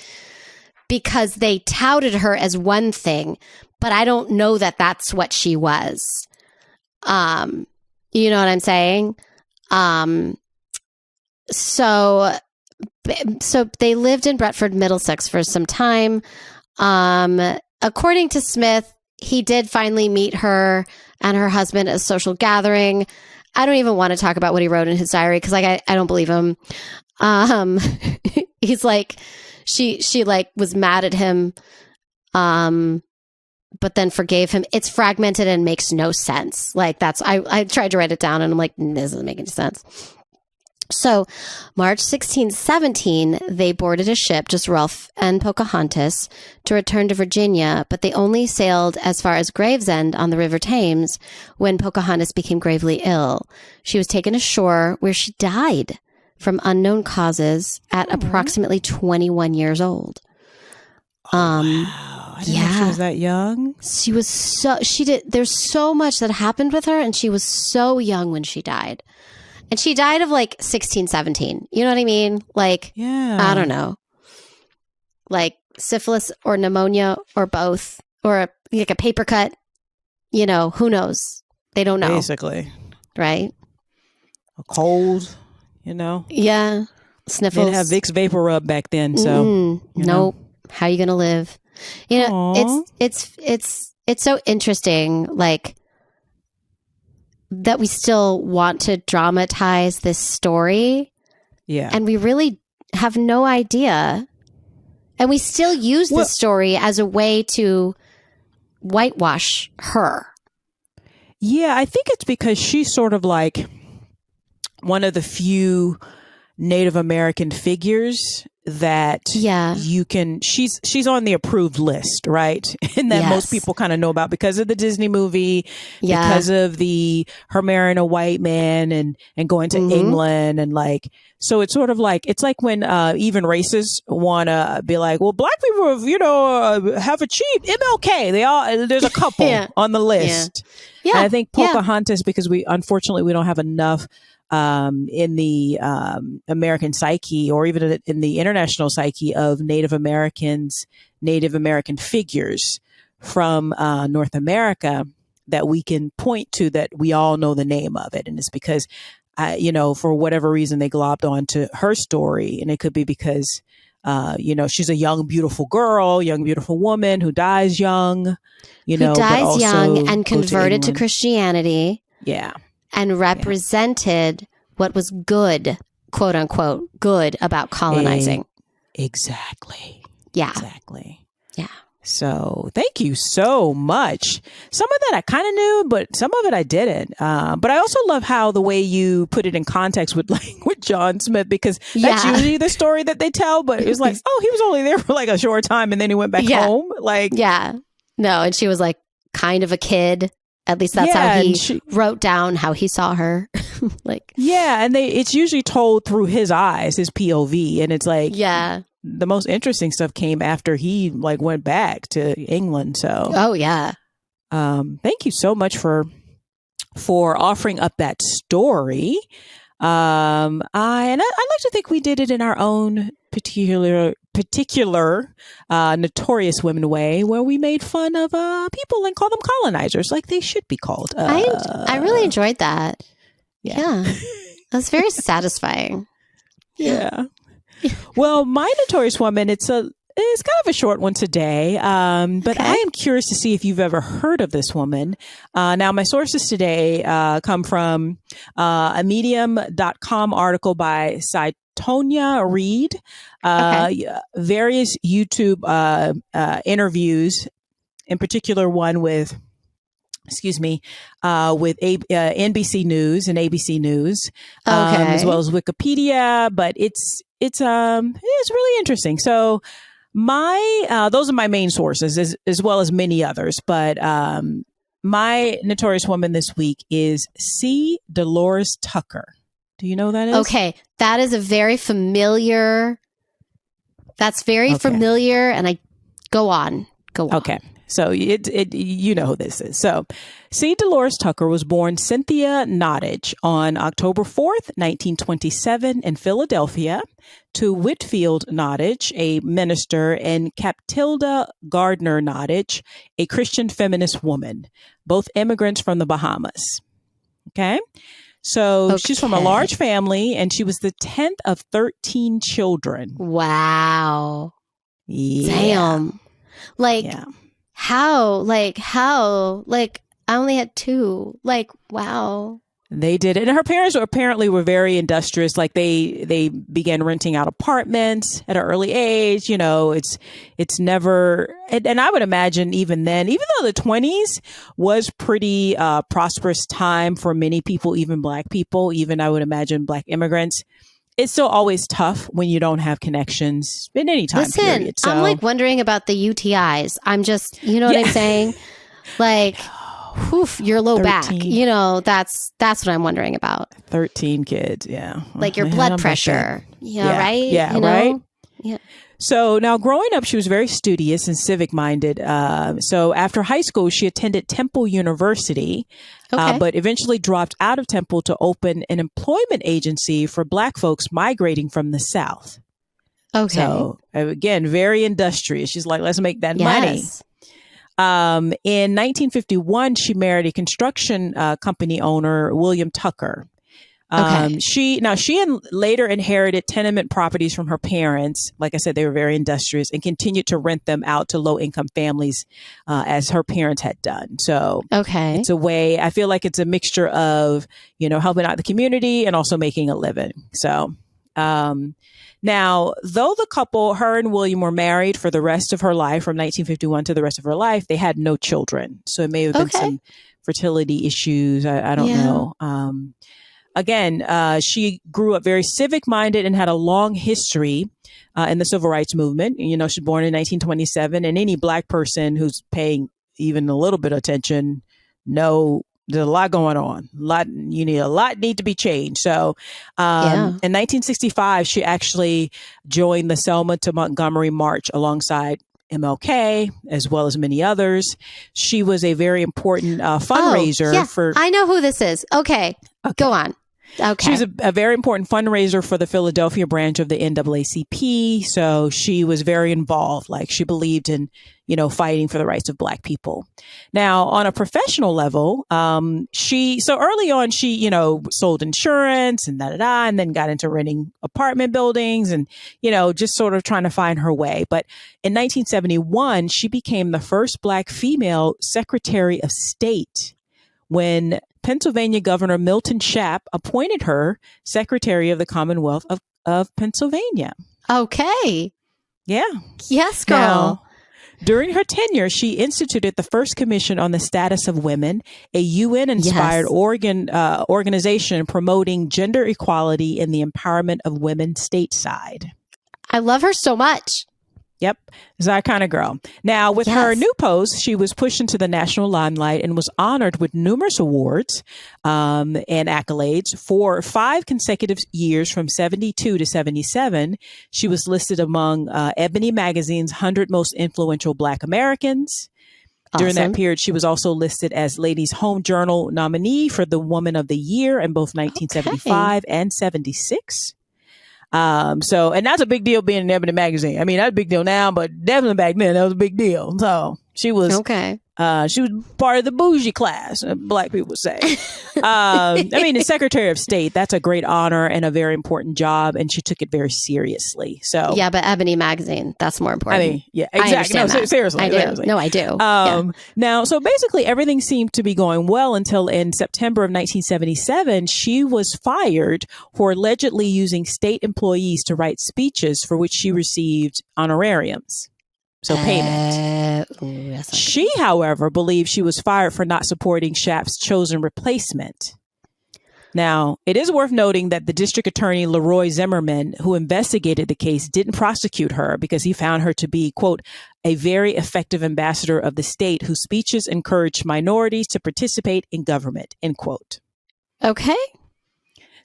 because they touted her as one thing, but I don't know that that's what she was. You know what I'm saying? So they lived in Bretford, Middlesex for some time. According to Smith, he did finally meet her and her husband at a social gathering. I don't even want to talk about what he wrote in his diary because I don't believe him. He's like, she like was mad at him, but then forgave him. It's fragmented and makes no sense. Like I tried to write it down and I'm like, this doesn't make any sense. So, March 1617, they boarded a ship, just Rolfe and Pocahontas, to return to Virginia, but they only sailed as far as Gravesend on the River Thames when Pocahontas became gravely ill. She was taken ashore where she died from unknown causes at approximately 21 years old. Wow. I didn't know she was that young. She was there's so much that happened with her, and she was so young when she died. And she died of like 16, 17. You know what I mean? Like, I don't know. Like syphilis or pneumonia or both, or like a paper cut. You know, who knows? They don't know. Basically. Right? A cold, you know? Yeah. Sniffles. They didn't have Vicks Vapor Rub back then, so. Nope. How are you going to live? You know, it's so interesting, like, that we still want to dramatize this story. Yeah. And we really have no idea. And we still use this story as a way to whitewash her. Yeah, I think it's because she's sort of like one of the few Native American figures that you can, she's on the approved list, right? And that most people kind of know about because of the Disney movie, because of her marrying a white man and going to England, and like, so it's sort of like, it's like when even racists want to be like, well, black people, you know, have achieved MLK. There's a couple on the list. Yeah. And I think Pocahontas, because unfortunately we don't have enough in the American psyche, or even in the international psyche, of Native American figures from North America that we can point to, that we all know the name of it. And it's because, you know, for whatever reason, they globbed onto her story. And it could be because, you know, she's a young, beautiful girl, young, beautiful woman who dies young, who dies young and converted to Christianity. Yeah. And represented what was good, quote unquote, good about colonizing. Exactly. Yeah. Exactly. Yeah. So thank you so much. Some of that I kind of knew, but some of it I didn't. But I also love how the way you put it in context with John Smith, because that's usually the story that they tell. But it was like, oh, he was only there for like a short time and then he went back home. Like, no, and she was like kind of a kid. At least that's how he wrote down how he saw her. Like, and it's usually told through his eyes, his POV, and it's like, the most interesting stuff came after he like went back to England. So, thank you so much for offering up that story. I like to think we did it in our own particular Notorious Women way, where we made fun of people and called them colonizers, like they should be called. I really enjoyed that. Yeah. That's very satisfying. Yeah. Well, my Notorious Woman, it's kind of a short one today, but I am curious to see if you've ever heard of this woman. Now, my sources today come from a medium.com article by Tonya Reed, various YouTube interviews, in particular one with NBC News and ABC News, as well as Wikipedia. But it's really interesting. So those are my main sources, as well as many others. But my Notorious Woman this week is C. Delores Tucker. Do you know who that is? Okay. That is very familiar, and go on. Okay. So you know who this is. So C. Delores Tucker was born Cynthia Nottage on October 4th, 1927 in Philadelphia, to Whitfield Nottage, a minister, and Captilda Gardner Nottage, a Christian feminist woman, both immigrants from the Bahamas. Okay. So she's from a large family, and she was the 10th of 13 children. Wow. Yeah. Damn. How? I only had 2. Like, wow. They did it. And her parents apparently were very industrious. Like they began renting out apartments at an early age. You know, it's never, and I would imagine even then, even though the 20s was pretty prosperous time for many people, even Black people, even I would imagine Black immigrants, it's still always tough when you don't have connections in any time period. So, I'm like wondering about the UTIs. I'm just, you know what I'm saying? Like, your low 13. Back, you know, that's what I'm wondering about. 13 kids. Yeah. Like your blood pressure, right? Yeah. You know? Right. Yeah. So now growing up, she was very studious and civic minded. So after high school, she attended Temple University, but eventually dropped out of Temple to open an employment agency for Black folks migrating from the South. Okay. So again, very industrious. She's like, let's make that money. In 1951, she married a construction company owner, William Tucker. She later inherited tenement properties from her parents. Like I said, they were very industrious and continued to rent them out to low income families as her parents had done. So it's a way, I feel like it's a mixture of, you know, helping out the community and also making a living. So now, though the couple, her and William, were married for the rest of her life, from 1951 to the rest of her life, they had no children. So it may have been some fertility issues. I don't know. Again, she grew up very civic minded and had a long history in the civil rights movement. You know, she was born in 1927, and any Black person who's paying even a little bit of attention, there's a lot going on. A lot need to be changed. So in 1965, she actually joined the Selma to Montgomery March alongside MLK, as well as many others. She was a very important fundraiser for... I know who this is. Okay. Go on. Okay. She was a very important fundraiser for the Philadelphia branch of the NAACP. So she was very involved. Like, she believed in, you know, fighting for the rights of Black people. Now, on a professional level, so early on, she, you know, sold insurance and and then got into renting apartment buildings and, you know, just sort of trying to find her way. But in 1971, she became the first Black female Secretary of State when Pennsylvania Governor Milton Shapp appointed her Secretary of the Commonwealth of Pennsylvania. Okay. Yeah. Yes, girl. Now, during her tenure, she instituted the first Commission on the Status of Women, a UN-inspired organization promoting gender equality and the empowerment of women stateside. I love her so much. Yep. Is that kind of girl. Now, with her new post, she was pushed into the national limelight and was honored with numerous awards and accolades. For 5 consecutive years, from 72 to 77, she was listed among Ebony Magazine's 100 most influential Black Americans. Awesome. During that period, she was also listed as Ladies' Home Journal nominee for the Woman of the Year in both 1975 and 76. And that's a big deal being in Ebony Magazine. I mean, that's a big deal now, but definitely back then, that was a big deal. So she was, she was part of the bougie class, Black people would say. I mean, the Secretary of State, that's a great honor and a very important job. And she took it very seriously. So yeah, but Ebony Magazine, that's more important. I mean, yeah, exactly. No, seriously. I do. Seriously. No, I do. Now, so basically everything seemed to be going well until in September of 1977, she was fired for allegedly using state employees to write speeches for which she received honorariums. So payment. She, however, believes she was fired for not supporting Shapp's chosen replacement. Now, it is worth noting that the district attorney, Leroy Zimmerman, who investigated the case, didn't prosecute her because he found her to be, quote, a very effective ambassador of the state whose speeches encouraged minorities to participate in government, end quote. Okay.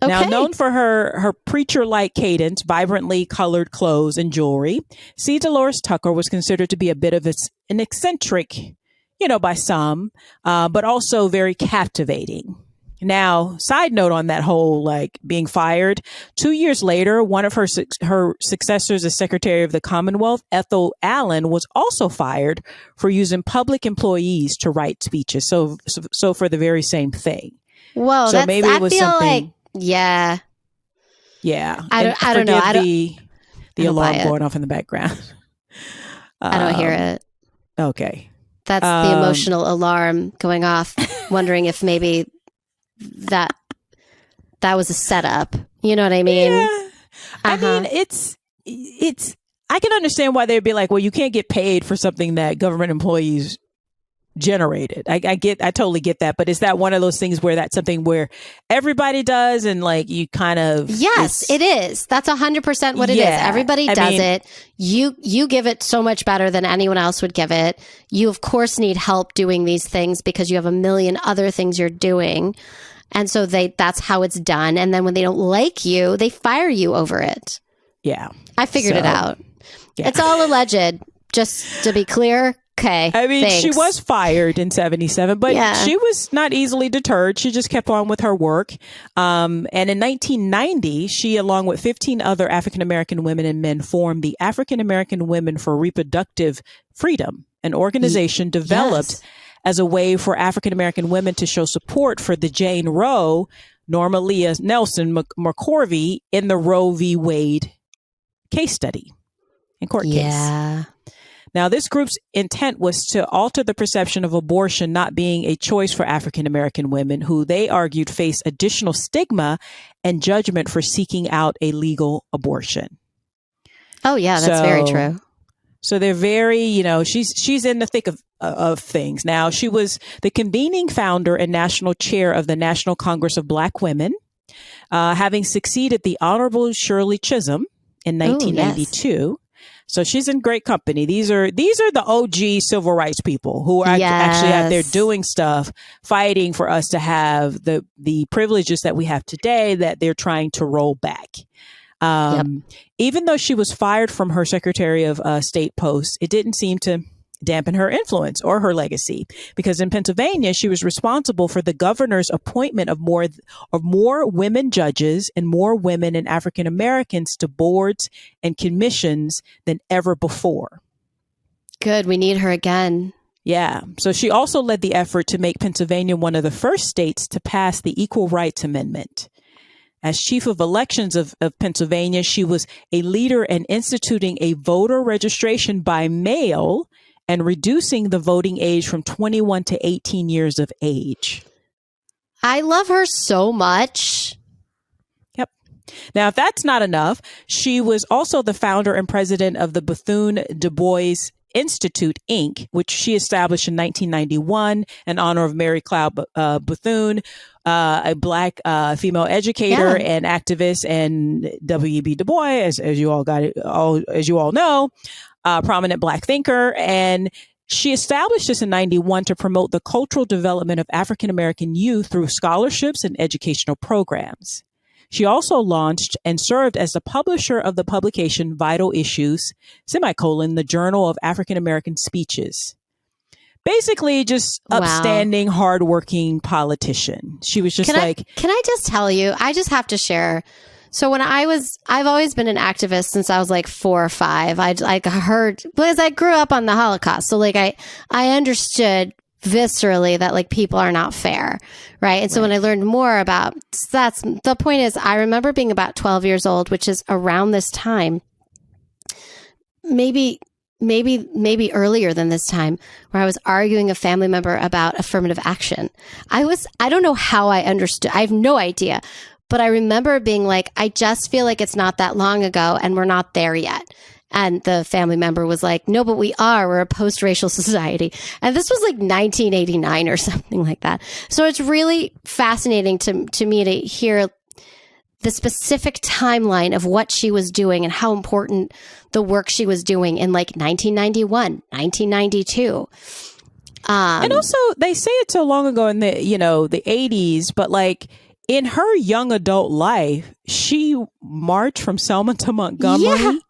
Now, known for her preacher-like cadence, vibrantly colored clothes, and jewelry, C. Delores Tucker was considered to be a bit of an eccentric, you know, by some, but also very captivating. Now, side note on that whole, like, being fired, 2 years later, one of her successors as Secretary of the Commonwealth, Ethel Allen, was also fired for using public employees to write speeches. So for the very same thing. Whoa, so maybe it was something. Yeah. I don't know. The alarm going off in the background. I don't hear it. Okay. That's the emotional alarm going off. Wondering if maybe that that was a setup. You know what I mean? Yeah. I mean, it's, I can understand why they'd be like, well, you can't get paid for something that government employees generated. I totally get that. But is that one of those things where that's something where everybody does and like you kind of... Yes, it is. That's 100% what it is. Everybody does it. You give it so much better than anyone else would give it. You, of course, need help doing these things because you have a million other things you're doing. And so that's how it's done. And then when they don't like you, they fire you over it. Yeah. I figured it out. Yeah. It's all alleged, just to be clear. Okay. I mean, thanks. She was fired in 1977, but she was not easily deterred. She just kept on with her work. And in 1990, she, along with 15 other African-American women and men, formed the African-American Women for Reproductive Freedom, an organization developed as a way for African-American women to show support for the Jane Roe, Norma Leah Nelson McCorvey in the Roe v. Wade case study and court case. Now, this group's intent was to alter the perception of abortion not being a choice for African-American women, who they argued face additional stigma and judgment for seeking out a legal abortion. Oh, yeah, that's very true. So they're very, she's in the thick of things. Now, she was the convening founder and national chair of the National Congress of Black Women, having succeeded the Honorable Shirley Chisholm in 1992. So she's in great company. These are the OG civil rights people who are actually out there doing stuff, fighting for us to have the privileges that we have today that they're trying to roll back. Even though she was fired from her Secretary of State post, it didn't seem to dampen her influence or her legacy, because in Pennsylvania, she was responsible for the governor's appointment of more women judges and more women and African Americans to boards and commissions than ever before. Good. We need her again. Yeah. So she also led the effort to make Pennsylvania one of the first states to pass the Equal Rights Amendment. As chief of elections of Pennsylvania, she was a leader in instituting a voter registration by mail and reducing the voting age from 21 to 18 years of age. I love her so much. Yep. Now, if that's not enough, she was also the founder and president of the Bethune-Du Bois Institute, Inc., which she established in 1991 in honor of Mary Cloud Bethune, a Black female educator and activist, and W.E.B. Du Bois, as you all know, prominent Black thinker. And she established this in 91 to promote the cultural development of African American youth through scholarships and educational programs. She also launched and served as the publisher of the publication Vital Issues, the Journal of African American Speeches. Basically, just upstanding, hardworking politician. She was just Can I just tell you, I just have to share. So I've always been an activist since I was like 4 or 5. I heard, because I grew up on the Holocaust. So like I understood viscerally that like people are not fair. Right. And so when I learned more about that's the point is, I remember being about 12 years old, which is around this time, maybe earlier than this time, where I was arguing a family member about affirmative action. I don't know how I understood. I have no idea. But I remember being like, I just feel like it's not that long ago and we're not there yet. And the family member was like, no, but we are. We're a post-racial society. And this was like 1989 or something like that. So it's really fascinating to me to hear the specific timeline of what she was doing and how important the work she was doing in like 1991, 1992. And also, they say it so long ago in the 80s, but like, in her young adult life, she marched from Selma to Montgomery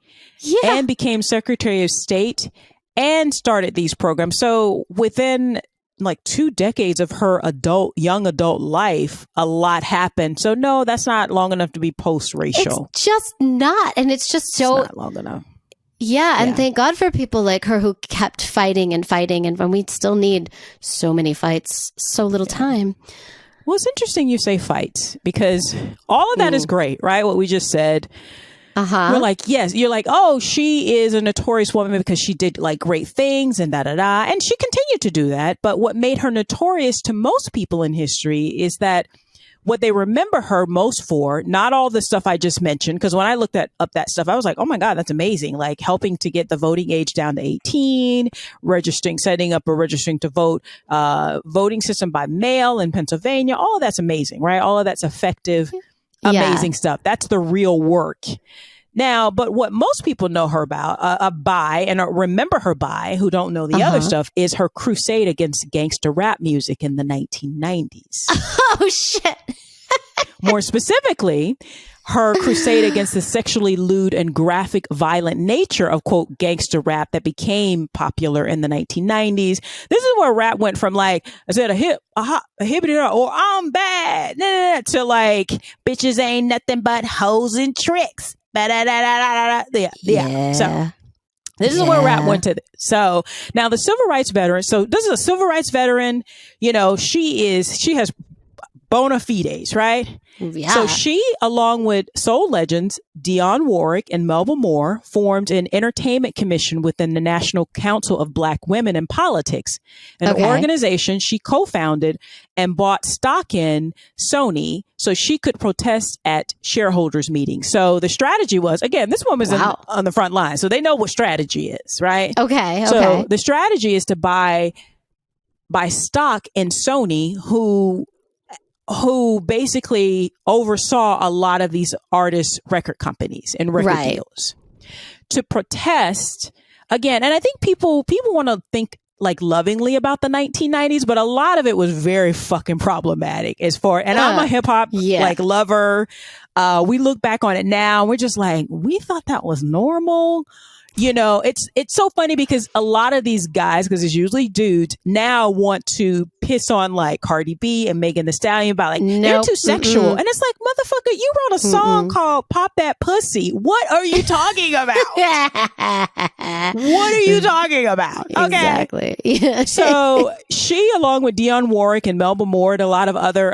and became Secretary of State and started these programs. So within like 2 decades of her young adult life, a lot happened. So no, that's not long enough to be post-racial. It's just not. And it's just so... It's not long enough. Yeah, and thank God for people like her who kept fighting. And we still need so many fights, so little time. Well, it's interesting you say fights, because all of that is great, right? What we just said. We're like, yes, you're like, oh, she is a notorious woman because she did like great things and da-da-da. And she continued to do that. But what made her notorious to most people in history is that what they remember her most for, not all the stuff I just mentioned, because when I looked up that stuff, I was like, oh my God, that's amazing. Like helping to get the voting age down to 18, setting up a registering to vote, voting system by mail in Pennsylvania. All of that's amazing, right? All of that's effective, amazing stuff. That's the real work. Now, but what most people know her by and remember her by, who don't know the other stuff, is her crusade against gangster rap music in the 1990s. Oh, shit. More specifically, her crusade against the sexually lewd and graphic violent nature of, quote, gangster rap that became popular in the 1990s. This is where rap went from like, I said, a hippity, or I'm bad, to like, bitches ain't nothing but hoes and tricks. Yeah. So this is where rap went to. So now the civil rights veteran. So this is a civil rights veteran. You know, she has bona fides, right? Yeah. So she, along with soul legends Dionne Warwick and Melba Moore, formed an entertainment commission within the National Council of Black Women in Politics, an organization she co-founded and bought stock in Sony so she could protest at shareholders meetings. So the strategy was, again, this woman's on the front line, so they know what strategy is, right? Okay. So the strategy is to buy stock in Sony, who basically oversaw a lot of these artists' record companies and record deals, to protest again. And I think people want to think like lovingly about the 1990s, but a lot of it was very fucking problematic and I'm a hip hop like lover. We look back on it now and we're just like, we thought that was normal. You know, it's so funny because a lot of these guys, because it's usually dudes, now want to piss on like Cardi B and Megan Thee Stallion about like, they're too sexual. And it's like, motherfucker, you wrote a song called Pop That Pussy. What are you talking about? What are you talking about? Okay. Exactly. So she, along with Dionne Warwick and Melba Moore and a lot of other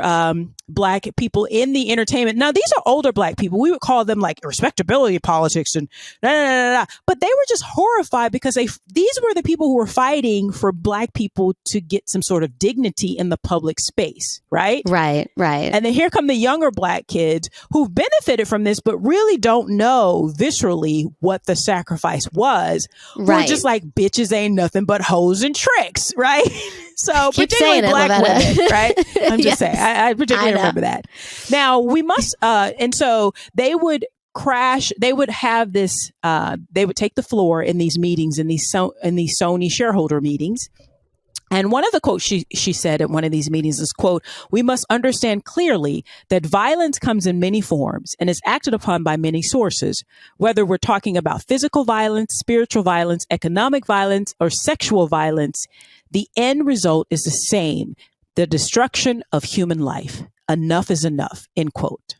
Black people in the entertainment. Now, these are older Black people. We would call them like respectability politics and but they were just horrified because these were the people who were fighting for Black people to get some sort of dignity in the public space, right? Right. And then here come the younger Black kids who've benefited from this, but really don't know viscerally what the sacrifice was. We're just like, bitches ain't nothing but hoes and tricks, right? So particularly Black women, right? I'm just saying, I particularly remember that. Now we must, and so they would have this, they would take the floor in these meetings, in these Sony shareholder meetings. And one of the quotes she said at one of these meetings is, quote, "We must understand clearly that violence comes in many forms and is acted upon by many sources, whether we're talking about physical violence, spiritual violence, economic violence, or sexual violence. The end result is the same, the destruction of human life. Enough is enough," end quote.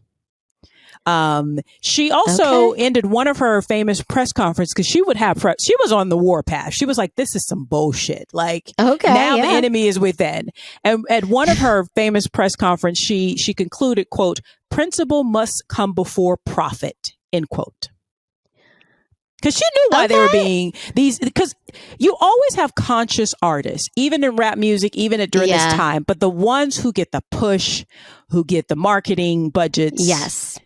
She also ended one of her famous press conferences because she would have she was on the warpath. She was like, this is some bullshit. Like now the enemy is within. And at one of her famous press conference, she concluded, quote, "Principle must come before profit," end quote. Because she knew why they were being because you always have conscious artists, even in rap music, even during this time, but the ones who get the push, who get the marketing budgets.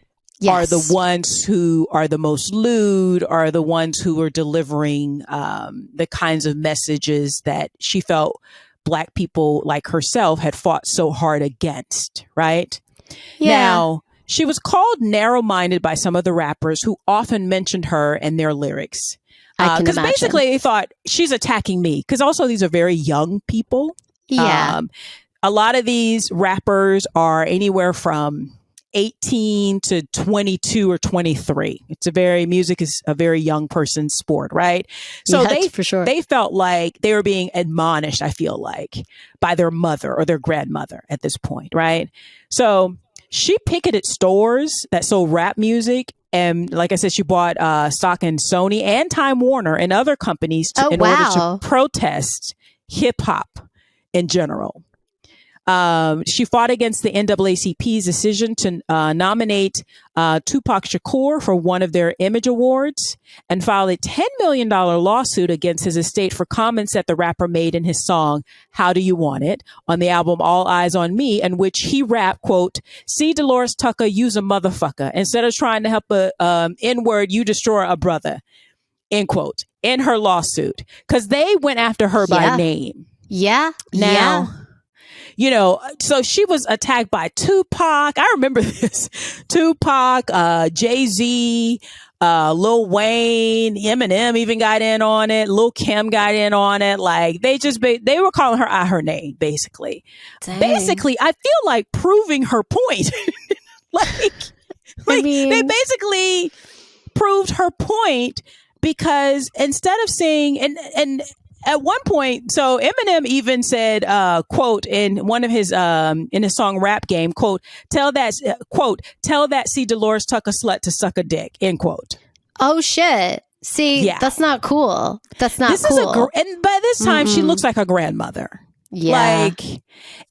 Are the ones who are the most lewd, are the ones who are delivering the kinds of messages that she felt Black people like herself had fought so hard against, right? Now, she was called narrow-minded by some of the rappers who often mentioned her in their lyrics. Because basically they thought, she's attacking me. Because also these are very young people. A lot of these rappers are anywhere from 18 to 22 or 23. Music is a very young person's sport, right? So they felt like they were being admonished, I feel like, by their mother or their grandmother at this point, right? So she picketed stores that sold rap music. And like I said, she bought stock in Sony and Time Warner and other companies in order to protest hip hop in general. She fought against the NAACP's decision to nominate Tupac Shakur for one of their Image Awards and filed a $10 million lawsuit against his estate for comments that the rapper made in his song, How Do You Want It, on the album All Eyes on Me, in which he rapped, quote, "See Delores Tucker, use a motherfucker. Instead of trying to help a N-word, you destroy a brother," end quote, in her lawsuit. Because they went after her by name. Yeah. Now, you know, so she was attacked by Tupac. I remember this. Tupac, Jay-Z, Lil Wayne, Eminem even got in on it. Lil Kim got in on it. Like, they were calling her out her name, basically. Dang. Basically, I feel like proving her point. I mean, they basically proved her point, because instead of saying, and at one point, so Eminem even said, quote, in one of his, in his song Rap Game, quote, tell that see Delores Tucker slut to suck a dick, end quote. Oh, shit. See, that's not cool. That's not cool. And by this time, she looks like her grandmother. Yeah. Like,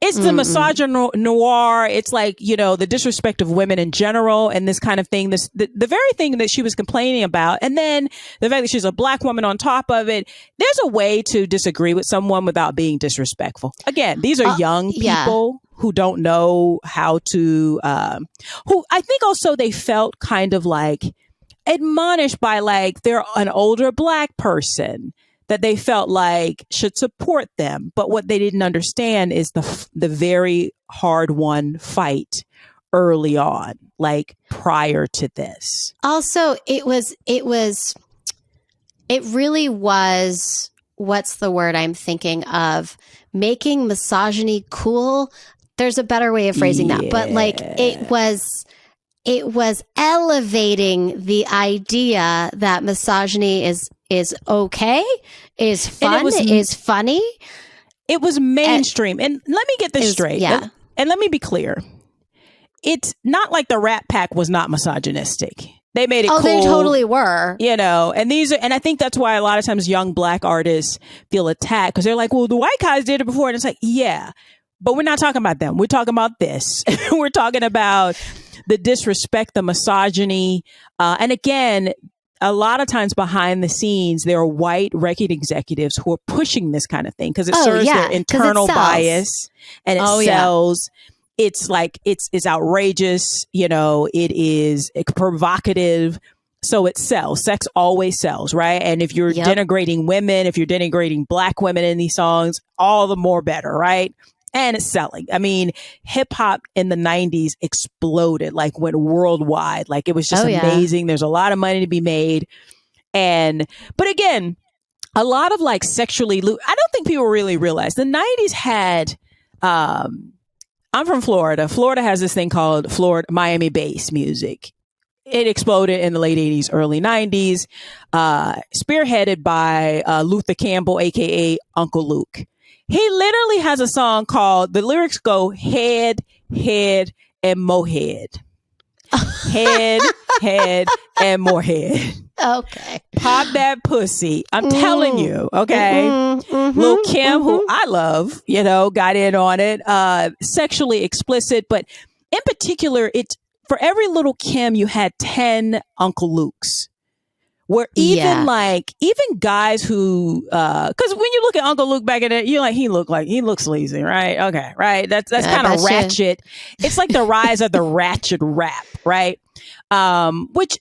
it's the misogyny noir. It's like, you know, the disrespect of women in general and this kind of thing. The very thing that she was complaining about. And then the fact that she's a black woman on top of it. There's a way to disagree with someone without being disrespectful. Again, these are young people who don't know how to, who I think also they felt kind of like admonished by like they're an older black person that they felt like should support them. But what they didn't understand is the very hard won fight early on, like prior to this. Also, it really was, what's the word I'm thinking of? Making misogyny cool. There's a better way of phrasing that, but like it was elevating the idea that misogyny is okay, is fun, is funny. It was mainstream. And let me get this straight. Yeah. And let me be clear. It's not like the Rat Pack was not misogynistic. They made it cool. They totally were. You know, and I think that's why a lot of times young black artists feel attacked, because they're like, well, the white guys did it before. And it's like, yeah, but we're not talking about them. We're talking about this. We're talking about the disrespect, the misogyny. And again, a lot of times behind the scenes, there are white record executives who are pushing this kind of thing because it serves their internal bias, and it sells. It's like, it's outrageous. You know, it is provocative. So it sells. Sex always sells, right? And if you're denigrating women, if you're denigrating black women in these songs, all the more better, right? And it's selling. I mean, hip hop in the 90s exploded, like went worldwide. Like it was just amazing. There's a lot of money to be made. But again, a lot of like sexually, I don't think people really realize the 90s had, I'm from Florida. Florida has this thing called Miami bass music. It exploded in the late 80s, early 90s, spearheaded by Luther Campbell, aka Uncle Luke. He literally has a song called, the lyrics go head, head, and more head. Head, head, and more head. Okay. Pop that pussy. I'm telling you, okay? Lil Kim, who I love, you know, got in on it. Sexually explicit, but in particular, it's for every Little Kim, you had 10 Uncle Lukes. Where even guys who, because when you look at Uncle Luke back in it, you're like, he looks sleazy, right? Okay, right. That's kind of ratchet. It's like the rise of the ratchet rap, right? Which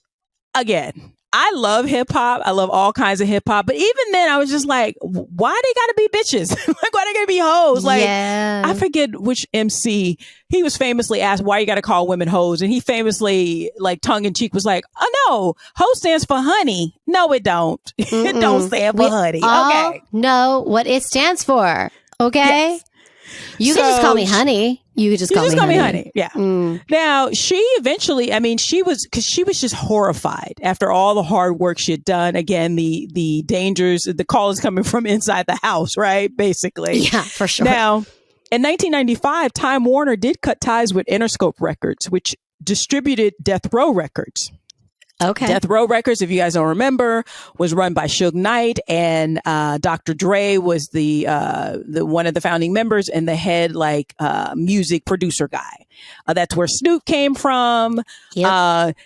again, I love hip hop. I love all kinds of hip hop. But even then, I was just like, why they gotta be bitches? Like, why they gotta be hoes? Like, I forget which MC, he was famously asked, why you gotta call women hoes? And he famously, like, tongue in cheek was like, oh no, hoe stands for honey. No, it don't. It don't stand for honey. Okay. Know what it stands for. Okay. Yes. You can just call me honey. You could just call me honey. Yeah. Now, she eventually, I mean, she was just horrified after all the hard work she had done. Again, the dangers, the call is coming from inside the house, right? Basically. Yeah, for sure. Now, in 1995, Time Warner did cut ties with Interscope Records, which distributed Death Row Records. Okay. Death Row Records, if you guys don't remember, was run by Suge Knight, and Dr. Dre was the one of the founding members and the head music producer guy. That's where Snoop came from. Yep.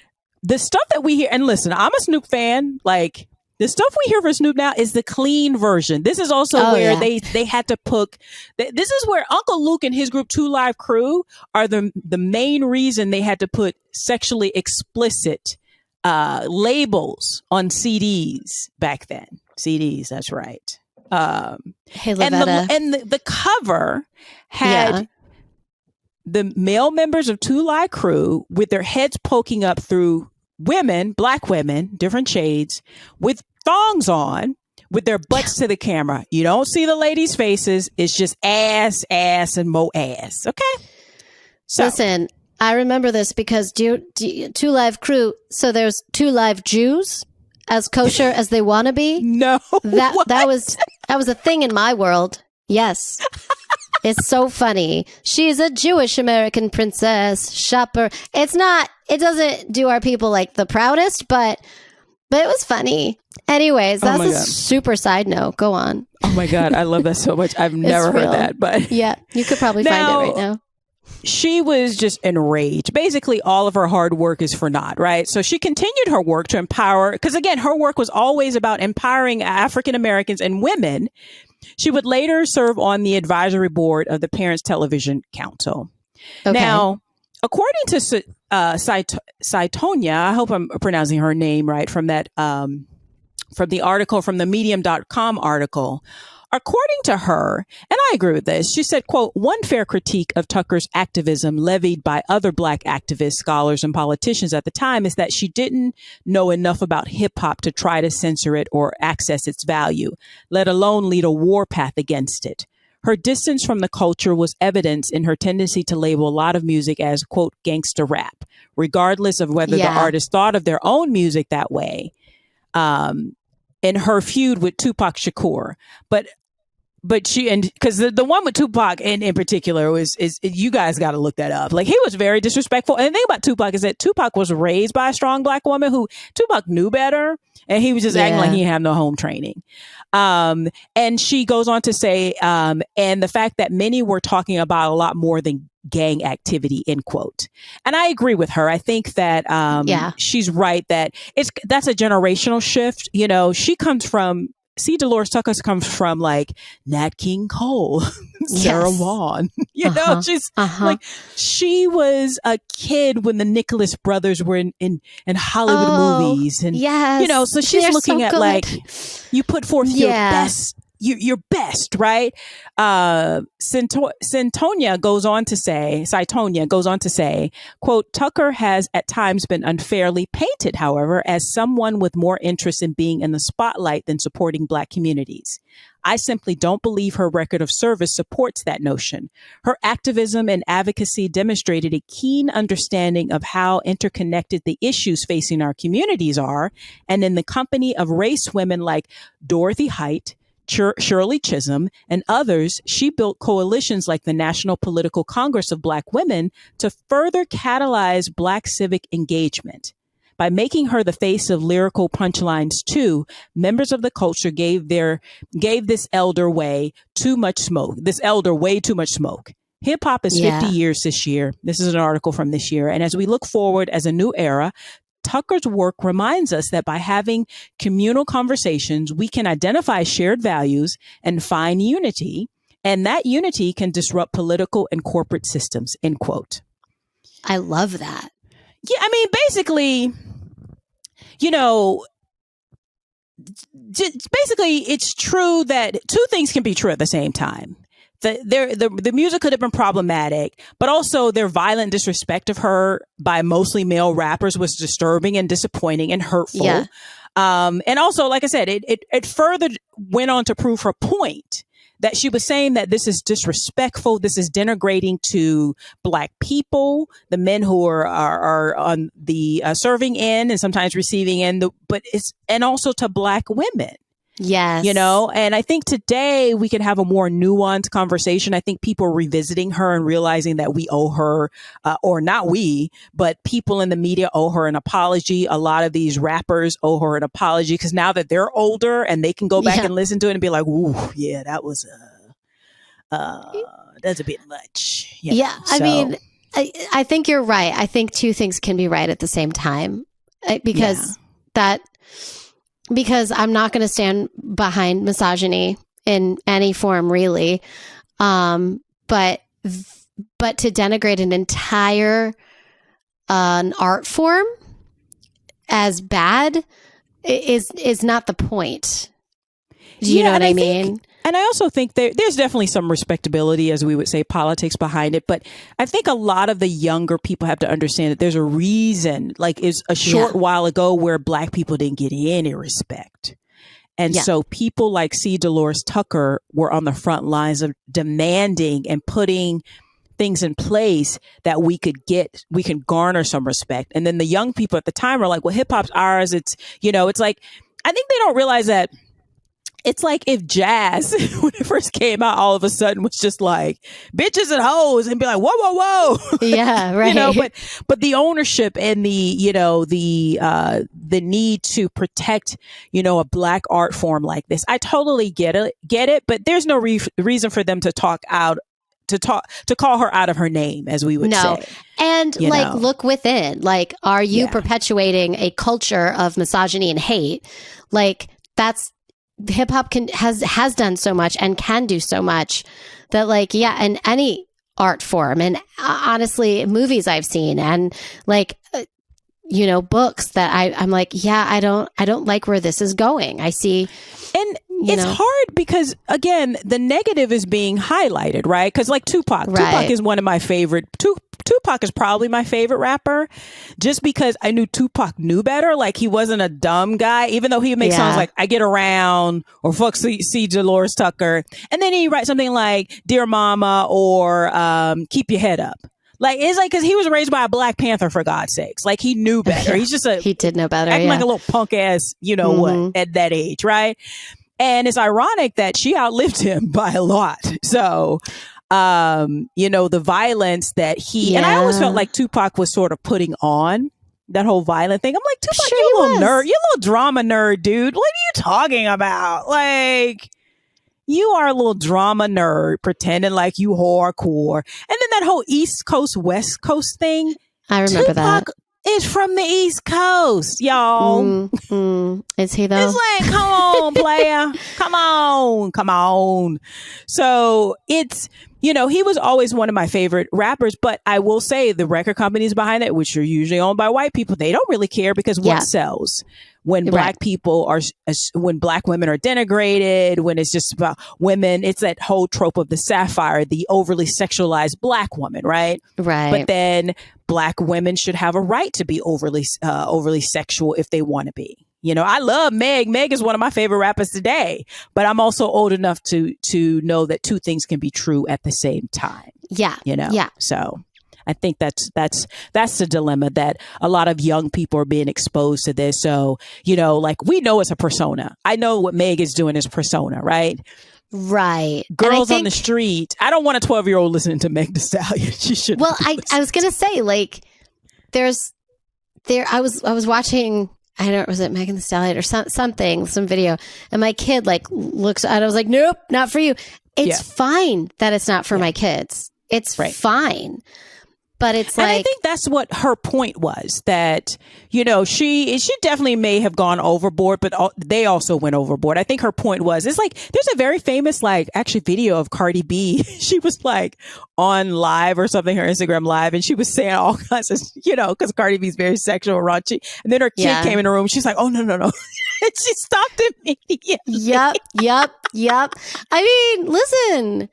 The stuff that we hear, and listen, I'm a Snoop fan. Like, the stuff we hear for Snoop now is the clean version. This is also where they had to put. This is where Uncle Luke and his group 2 Live Crew are the main reason they had to put sexually explicit labels on CDs back then. CDs, that's right. Hey, Lavetta. And the cover had the male members of 2 Live Crew with their heads poking up through women, black women, different shades, with thongs on, with their butts to the camera. You don't see the ladies' faces. It's just ass, and more ass. Okay? So, listen, I remember this because 2 Live Crew, so there's 2 Live Jews, as kosher as they want to be. No. That was a thing in my world. Yes. It's so funny. She's a Jewish American princess shopper. It doesn't do our people like the proudest, but it was funny. Anyways, that's a super side note. Go on. Oh my God. I love that so much. I've never heard that, but yeah, you could probably find it right now. She was just enraged. Basically, all of her hard work is for naught, right? So she continued her work to empower, because again, her work was always about empowering African Americans and women. She would later serve on the advisory board of the Parents Television Council. Okay. Now, according to Saitonia, I hope I'm pronouncing her name right, from that from the article, from the Medium.com article. According to her, and I agree with this, she said, quote, one fair critique of Tucker's activism levied by other Black activists, scholars, and politicians at the time is that she didn't know enough about hip hop to try to censor it or access its value, let alone lead a warpath against it. Her distance from the culture was evidence in her tendency to label a lot of music as, quote, gangster rap, regardless of whether the artist thought of their own music that way. In her feud with Tupac Shakur. But she, and because the one with Tupac in particular is you guys got to look that up. Like, he was very disrespectful. And the thing about Tupac is that Tupac was raised by a strong Black woman who Tupac knew better. And he was just acting like he didn't have no home training. And she goes on to say, and the fact that many were talking about a lot more than gang activity, end quote. And I agree with her. I think that she's right that that's a generational shift. You know, she comes from, Delores Tucker comes from like Nat King Cole, Sarah Vaughan. You know, she's like, she was a kid when the Nicholas brothers were in Hollywood movies, and you know, so she's looking at like, you put forth your best. Your best, right? Saitonia goes on to say, quote, Tucker has at times been unfairly painted, however, as someone with more interest in being in the spotlight than supporting Black communities. I simply don't believe her record of service supports that notion. Her activism and advocacy demonstrated a keen understanding of how interconnected the issues facing our communities are, and in the company of race women like Dorothy Height, Shirley Chisholm, and others, she built coalitions like the National Political Congress of Black Women to further catalyze Black civic engagement. By making her the face of lyrical punchlines too, members of the culture gave this elder way too much smoke. Hip hop is 50 years this year. This is an article from this year. And as we look forward as a new era, Tucker's work reminds us that by having communal conversations, we can identify shared values and find unity, and that unity can disrupt political and corporate systems, end quote. I love that. Yeah, I mean, basically, you know, basically it's true that two things can be true at the same time. The music could have been problematic, but also their violent disrespect of her by mostly male rappers was disturbing and disappointing and hurtful. Yeah. And also, like I said, it further went on to prove her point that she was saying that this is disrespectful, this is denigrating to Black people, the men who are on the serving end and sometimes receiving end, and also to Black women. Yes. You know, and I think today we can have a more nuanced conversation. I think people are revisiting her and realizing that we owe her, or not we, but people in the media owe her an apology. A lot of these rappers owe her an apology because now that they're older and they can go back and listen to it and be like, ooh, yeah, that was, that's a bit much. Yeah. I mean, I think you're right. I think two things can be right at the same time because I'm not going to stand behind misogyny in any form, really. But to denigrate an entire an art form as bad is not the point. Do you know what I mean? And I also think there's definitely some respectability, as we would say, politics behind it. But I think a lot of the younger people have to understand that there's a reason, like it's a short while ago where Black people didn't get any respect. And so people like Delores Tucker were on the front lines of demanding and putting things in place that we can garner some respect. And then the young people at the time are like, well, hip hop's ours. It's, you know, it's like, I think they don't realize that it's like if jazz, when it first came out, all of a sudden was just like bitches and hoes and be like, whoa, whoa, whoa. Yeah, right. You know, but the ownership and the, you know, the need to protect, you know, a Black art form like this, I totally get it. But there's no reason for them to call her out of her name, as we would say. And like, look within, like, are you perpetuating a culture of misogyny and hate? Like, that's, hip hop has done so much and can do so much that, like, in any art form, and honestly, movies I've seen and like, you know, books that I'm like, I don't like where this is going. I see. And it's hard because, again, the negative is being highlighted, right? Because like Tupac is one of my favorite. Tupac is probably my favorite rapper just because I knew Tupac knew better. Like, he wasn't a dumb guy, even though he would make songs like I Get Around or Fuck See Delores Tucker. And then he write something like Dear Mama or Keep Your Head Up. Like, it's like, because he was raised by a Black Panther, for God's sakes. Like, he knew better. He's just he did know better. Acting like a little punk ass, you know what, at that age, right? And it's ironic that she outlived him by a lot. So, you know, the violence that and I always felt like Tupac was sort of putting on that whole violent thing. I'm like, Tupac, you're a little nerd. You're a little drama nerd, dude. What are you talking about? Like, you are a little drama nerd pretending like you hardcore. And then that whole East Coast, West Coast thing. I remember Tupac is from the East Coast, y'all. Is he though? It's like, come on, player. Come on. So it's, you know, he was always one of my favorite rappers, but I will say the record companies behind it, which are usually owned by white people, they don't really care because what sells? When Black people when Black women are denigrated, when it's just about women, it's that whole trope of the sapphire, the overly sexualized Black woman, right? Right. But then Black women should have a right to be overly sexual if they want to be. You know, I love Meg. Meg is one of my favorite rappers today, but I'm also old enough to know that two things can be true at the same time. Yeah. You know? Yeah. So I think that's the dilemma, that a lot of young people are being exposed to this. So, you know, like, we know it's a persona. I know what Meg is doing is persona, right? Right. Girls on the street. I don't want a 12-year-old listening to Meg Thee Stallion. She should. Well, I was going to say, like, I was watching, I don't, was it Megan Thee Stallion or some video, and my kid like looks at it, I was like, nope, not for you. It's fine that it's not for my kids. It's fine. But it's like, and I think that's what her point was, that, you know, she definitely may have gone overboard, but they also went overboard. I think her point was, it's like, there's a very famous, like, actually video of Cardi B. She was like on live or something, her Instagram live, and she was saying all kinds of, you know, because Cardi B's very sexual, raunchy. And then her kid came in the room. She's like, oh, no. And she stopped immediately. Yep. I mean, listen,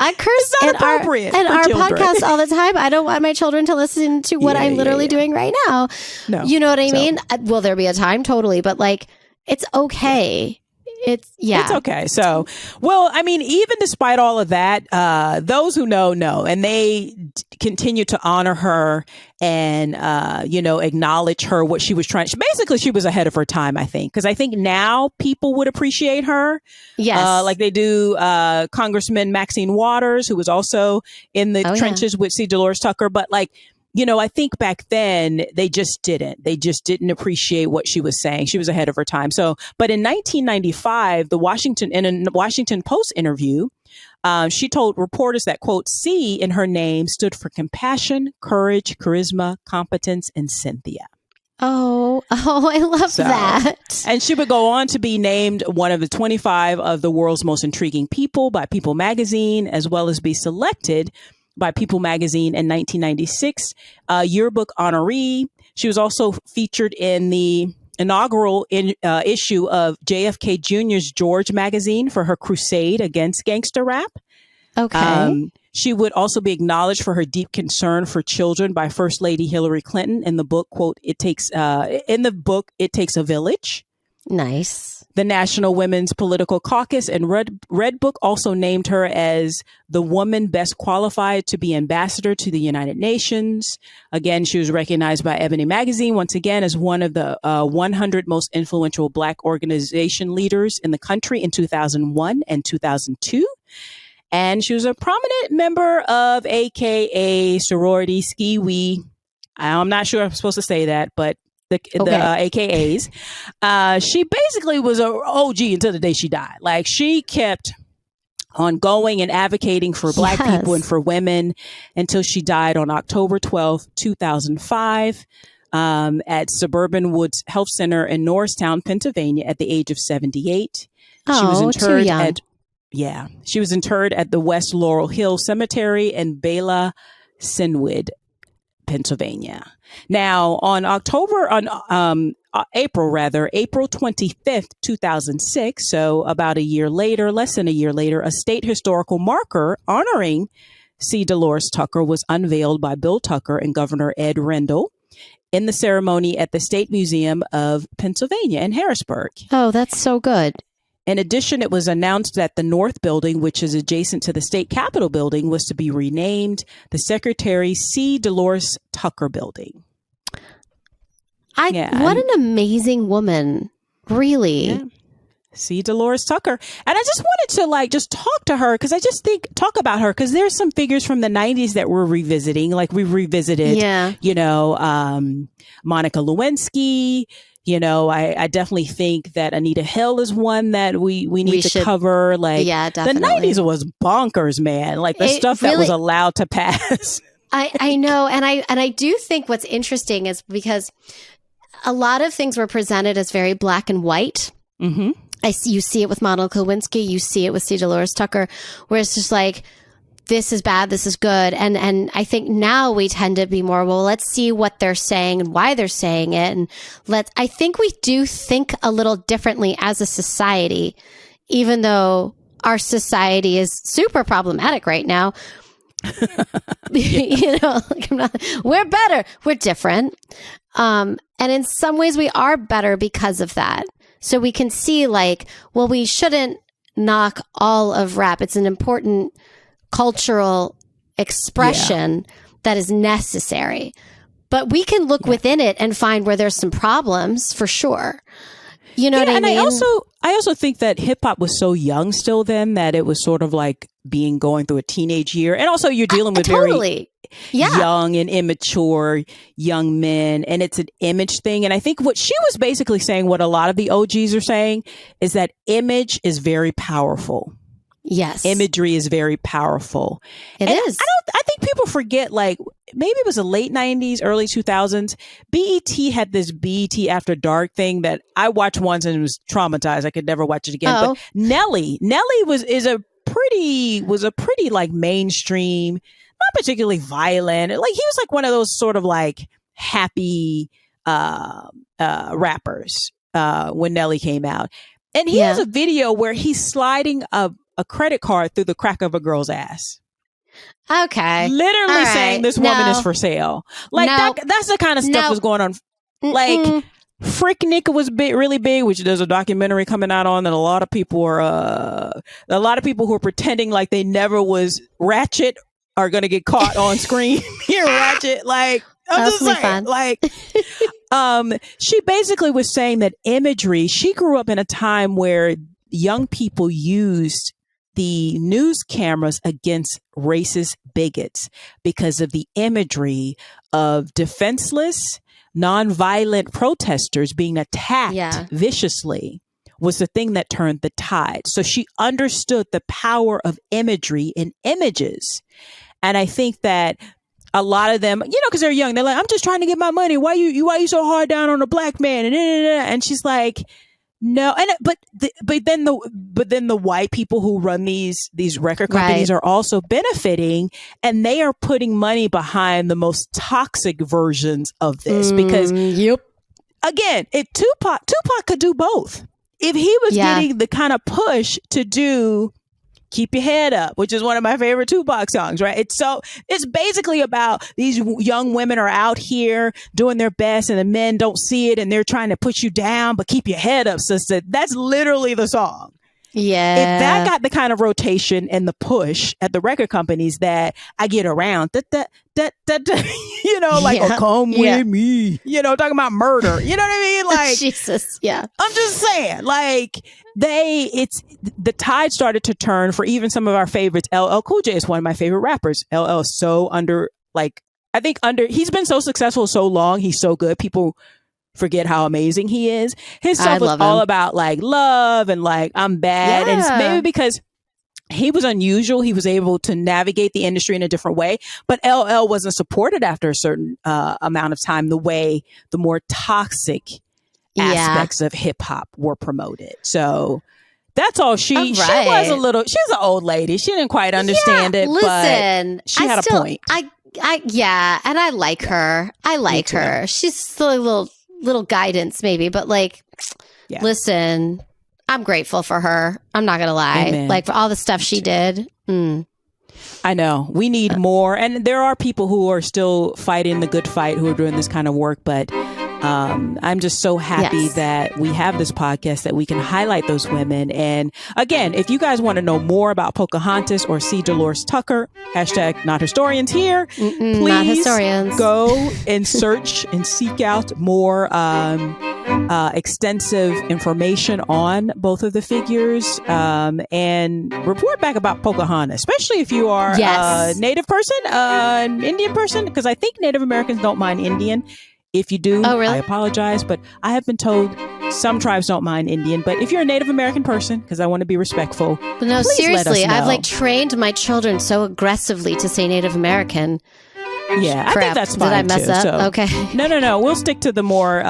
I curse it's not appropriate in our children. podcast all the time. I don't want my children to listen to what I'm literally doing right now. No. You know what I mean? Will there be a time? Totally. But like, it's okay. It's okay. So, well, I mean, even despite all of that, those who know, and they continue to honor her and, acknowledge her, what she was trying. Basically, she was ahead of her time, I think, because I think now people would appreciate her. Yes. Like they do Congressman Maxine Waters, who was also in the trenches with C. Delores Tucker. But like, I think back then they just didn't. They just didn't appreciate what she was saying. She was ahead of her time. So, but in 1995, in a Washington Post interview, she told reporters that, quote, C in her name stood for compassion, courage, charisma, competence, and Cynthia. Oh, I love that. And she would go on to be named one of the 25 of the world's most intriguing people by People magazine, as well as be selected by People magazine in 1996 yearbook honoree. She was also featured in the inaugural issue of JFK Jr.'s George magazine for her crusade against gangster rap. Okay. She would also be acknowledged for her deep concern for children by First Lady Hillary Clinton in the book, quote, It Takes a Village. Nice. The National Women's Political Caucus and Red Book also named her as the woman best qualified to be ambassador to the United Nations. Again, she was recognized by Ebony Magazine once again as one of the 100 most influential Black organization leaders in the country in 2001 and 2002. And she was a prominent member of AKA sorority Ski Wee. I'm not sure I'm supposed to say that, but the AKAs. She basically was a OG until the day she died. Like she kept on going and advocating for Black people and for women until she died on October 12th, 2005 at Suburban Woods Health Center in Norristown, Pennsylvania at the age of 78. She was interred too young. She was interred at the West Laurel Hill Cemetery in Bala Cynwyd, Pennsylvania. Now, on April 25th, 2006, so about a year later, less than a year later, a state historical marker honoring C. Delores Tucker was unveiled by Bill Tucker and Governor Ed Rendell in the ceremony at the State Museum of Pennsylvania in Harrisburg. Oh, that's so good. In addition, it was announced that the North Building, which is adjacent to the State Capitol Building, was to be renamed the Secretary C. Delores Tucker Building. What an amazing woman, really. Yeah. C. Delores Tucker. And I just wanted to just talk to her because I just talk about her because there's some figures from the 90s that we're revisiting. Like we revisited, Monica Lewinsky. I definitely think that Anita Hill is one that we need to cover. Like, definitely. The 90s was bonkers, man. Like the stuff that was allowed to pass. I know. And I do think what's interesting is because a lot of things were presented as very black and white. Mm-hmm. You see it with Monica Lewinsky. You see it with C. Delores Tucker, where it's just like, this is bad, this is good. And I think now we tend to be more, well, let's see what they're saying and why they're saying it. And I think we do think a little differently as a society, even though our society is super problematic right now. We're better. We're different. And in some ways we are better because of that. So we can see we shouldn't knock all of rap. It's an important cultural expression that is necessary, but we can look within it and find where there's some problems for sure. You know what I mean? And I also think that hip hop was so young still then that it was sort of like going through a teenage year. And also you're dealing with very young and immature young men, and it's an image thing. And I think what she was basically saying, what a lot of the OGs are saying, is that image is very powerful. Yes. Imagery is very powerful. It is. I think people forget, maybe it was the late 90s, early 2000s. BET had this BET After Dark thing that I watched once and was traumatized. I could never watch it again. But Nelly was a pretty mainstream, not particularly violent. Like he was like one of those sort of happy rappers when Nelly came out. And he has a video where he's sliding a credit card through the crack of a girl's ass. Okay. Literally saying this woman is for sale. That's the kind of stuff was going on. Freaknik was really big, which there's a documentary coming out on that a lot of people who are pretending like they never was Ratchet are going to get caught on screen here. Ratchet, like, I'm just saying, fun. like, she basically was saying that imagery, she grew up in a time where young people used the news cameras against racist bigots because of the imagery of defenseless, nonviolent protesters being attacked viciously was the thing that turned the tide. So she understood the power of imagery and images. And I think that a lot of them, because they're young, they're like, I'm just trying to get my money. Why you so hard down on a black man? And she's like, no. And but then the white people who run these record companies are also benefiting, and they are putting money behind the most toxic versions of this because again, if Tupac could do both. If he was getting the kind of push to do Keep Your Head Up, which is one of my favorite Tupac songs, right? It's basically about these young women are out here doing their best and the men don't see it and they're trying to put you down, but keep your head up, sister. That's literally the song. Yeah. If that got the kind of rotation and the push at the record companies that I get around, come with me, talking about murder, you know what I mean? Like, Jesus. Yeah. I'm just saying, like, the tide started to turn for even some of our favorites. LL Cool J is one of my favorite rappers. LL is so he's been so successful so long. He's so good. People forget how amazing he is. His stuff was all about like love and like I'm bad. And it's maybe because he was unusual. He was able to navigate the industry in a different way. But LL wasn't supported after a certain amount of time the more toxic aspects of hip hop were promoted. So that's all she was she's an old lady. She didn't quite understand it, but she had a point. And I like her. I like her. She's still a little guidance maybe, but like, listen, I'm grateful for her. I'm not going to lie. Amen. Like for all the stuff she did. I know we need more. And there are people who are still fighting the good fight who are doing this kind of work, but I'm just so happy that we have this podcast that we can highlight those women. And again, if you guys want to know more about Pocahontas or see Delores Tucker, #NotHistorians here, please go and search and seek out more extensive information on both of the figures and report back about Pocahontas, especially if you are a Native person, an Indian person, because I think Native Americans don't mind Indian. If you do, I apologize, but I have been told some tribes don't mind Indian. But if you're a Native American person, because I want to be respectful, no, please seriously, let us know. I've like trained my children so aggressively to say Native American. Yeah, I think that's fine. Did I mess up? So. Okay. No. We'll stick to the more.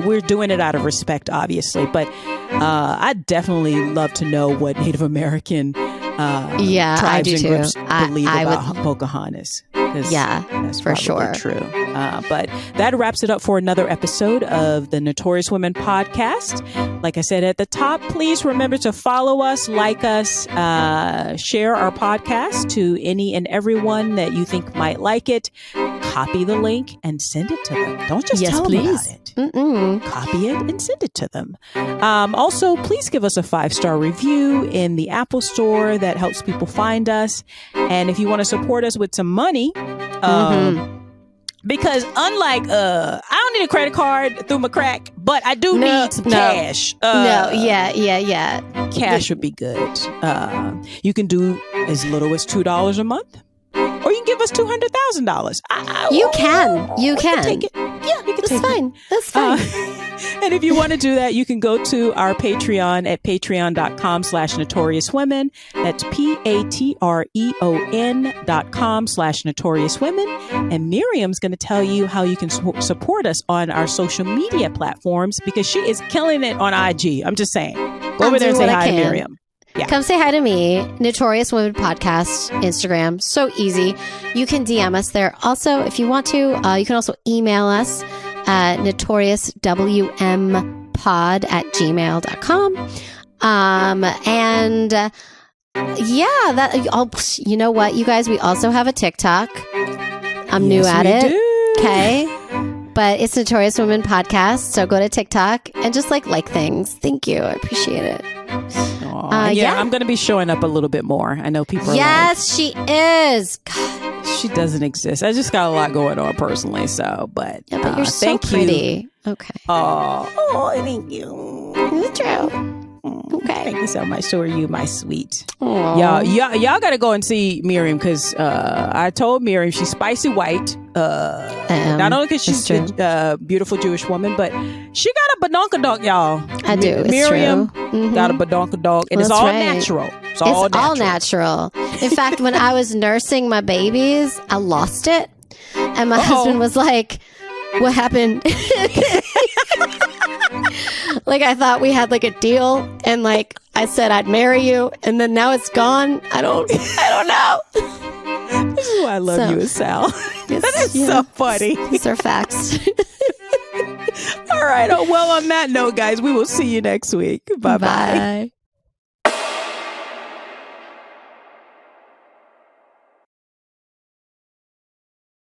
We're doing it out of respect, obviously, but I'd definitely love to know what Native American tribes and groups believe about Pocahontas. That's for sure true. But that wraps it up for another episode of the Notorious Women podcast. Like I said at the top, please remember to follow us, like us, share our podcast to any and everyone that you think might like it. Copy the link and send it to them. Don't just tell them about it. Copy it and send it to them. Also, please give us a 5-star review in the Apple Store. That helps people find us. And if you want to support us with some money, because unlike I don't need a credit card through my crack, but I do need some cash. Cash would be good. You can do as little as $2 a month, or you can give us $200,000. You can take it. Yeah, you can take fine. it. That's fine. And if you want to do that, you can go to our Patreon at patreon.com/notoriouswomen. That's patreon.com/notoriouswomen. And Miriam's going to tell you how you can support us on our social media platforms because she is killing it on IG. I'm just saying. Go over there and say hi to Miriam. Yeah. Come say hi to me. Notorious Women Podcast, Instagram. So easy. You can DM us there. Also, if you want to, you can also email us at notoriouswmpod@gmail.com. You know what, you guys, we also have a TikTok. I'm new at it. Okay. But it's Notorious Women Podcast. So go to TikTok and just like things. Thank you. I appreciate it. Yeah, I'm going to be showing up a little bit more. I know people are Yes, she is. God. she doesn't exist. I just got a lot going on personally. So, but you're so pretty. Okay. Oh, thank you. It's true. Okay. Thank you so much. So are you, my sweet. Aww. Y'all got to go and see Miriam because I told Miriam she's spicy white. Not only because she's a beautiful Jewish woman, but she got a badonkadonk, y'all. I do. It's Miriam true. got a badonkadonk, and it's all natural. It's all natural. In fact, when I was nursing my babies, I lost it, and my husband was like, "What happened?" Like I thought we had like a deal, and like I said I'd marry you, and then now it's gone. I don't know. This is why I love you and Sal. That is so funny. These are facts. All right. Oh, well, on that note, guys, we will see you next week. Bye-bye. Bye.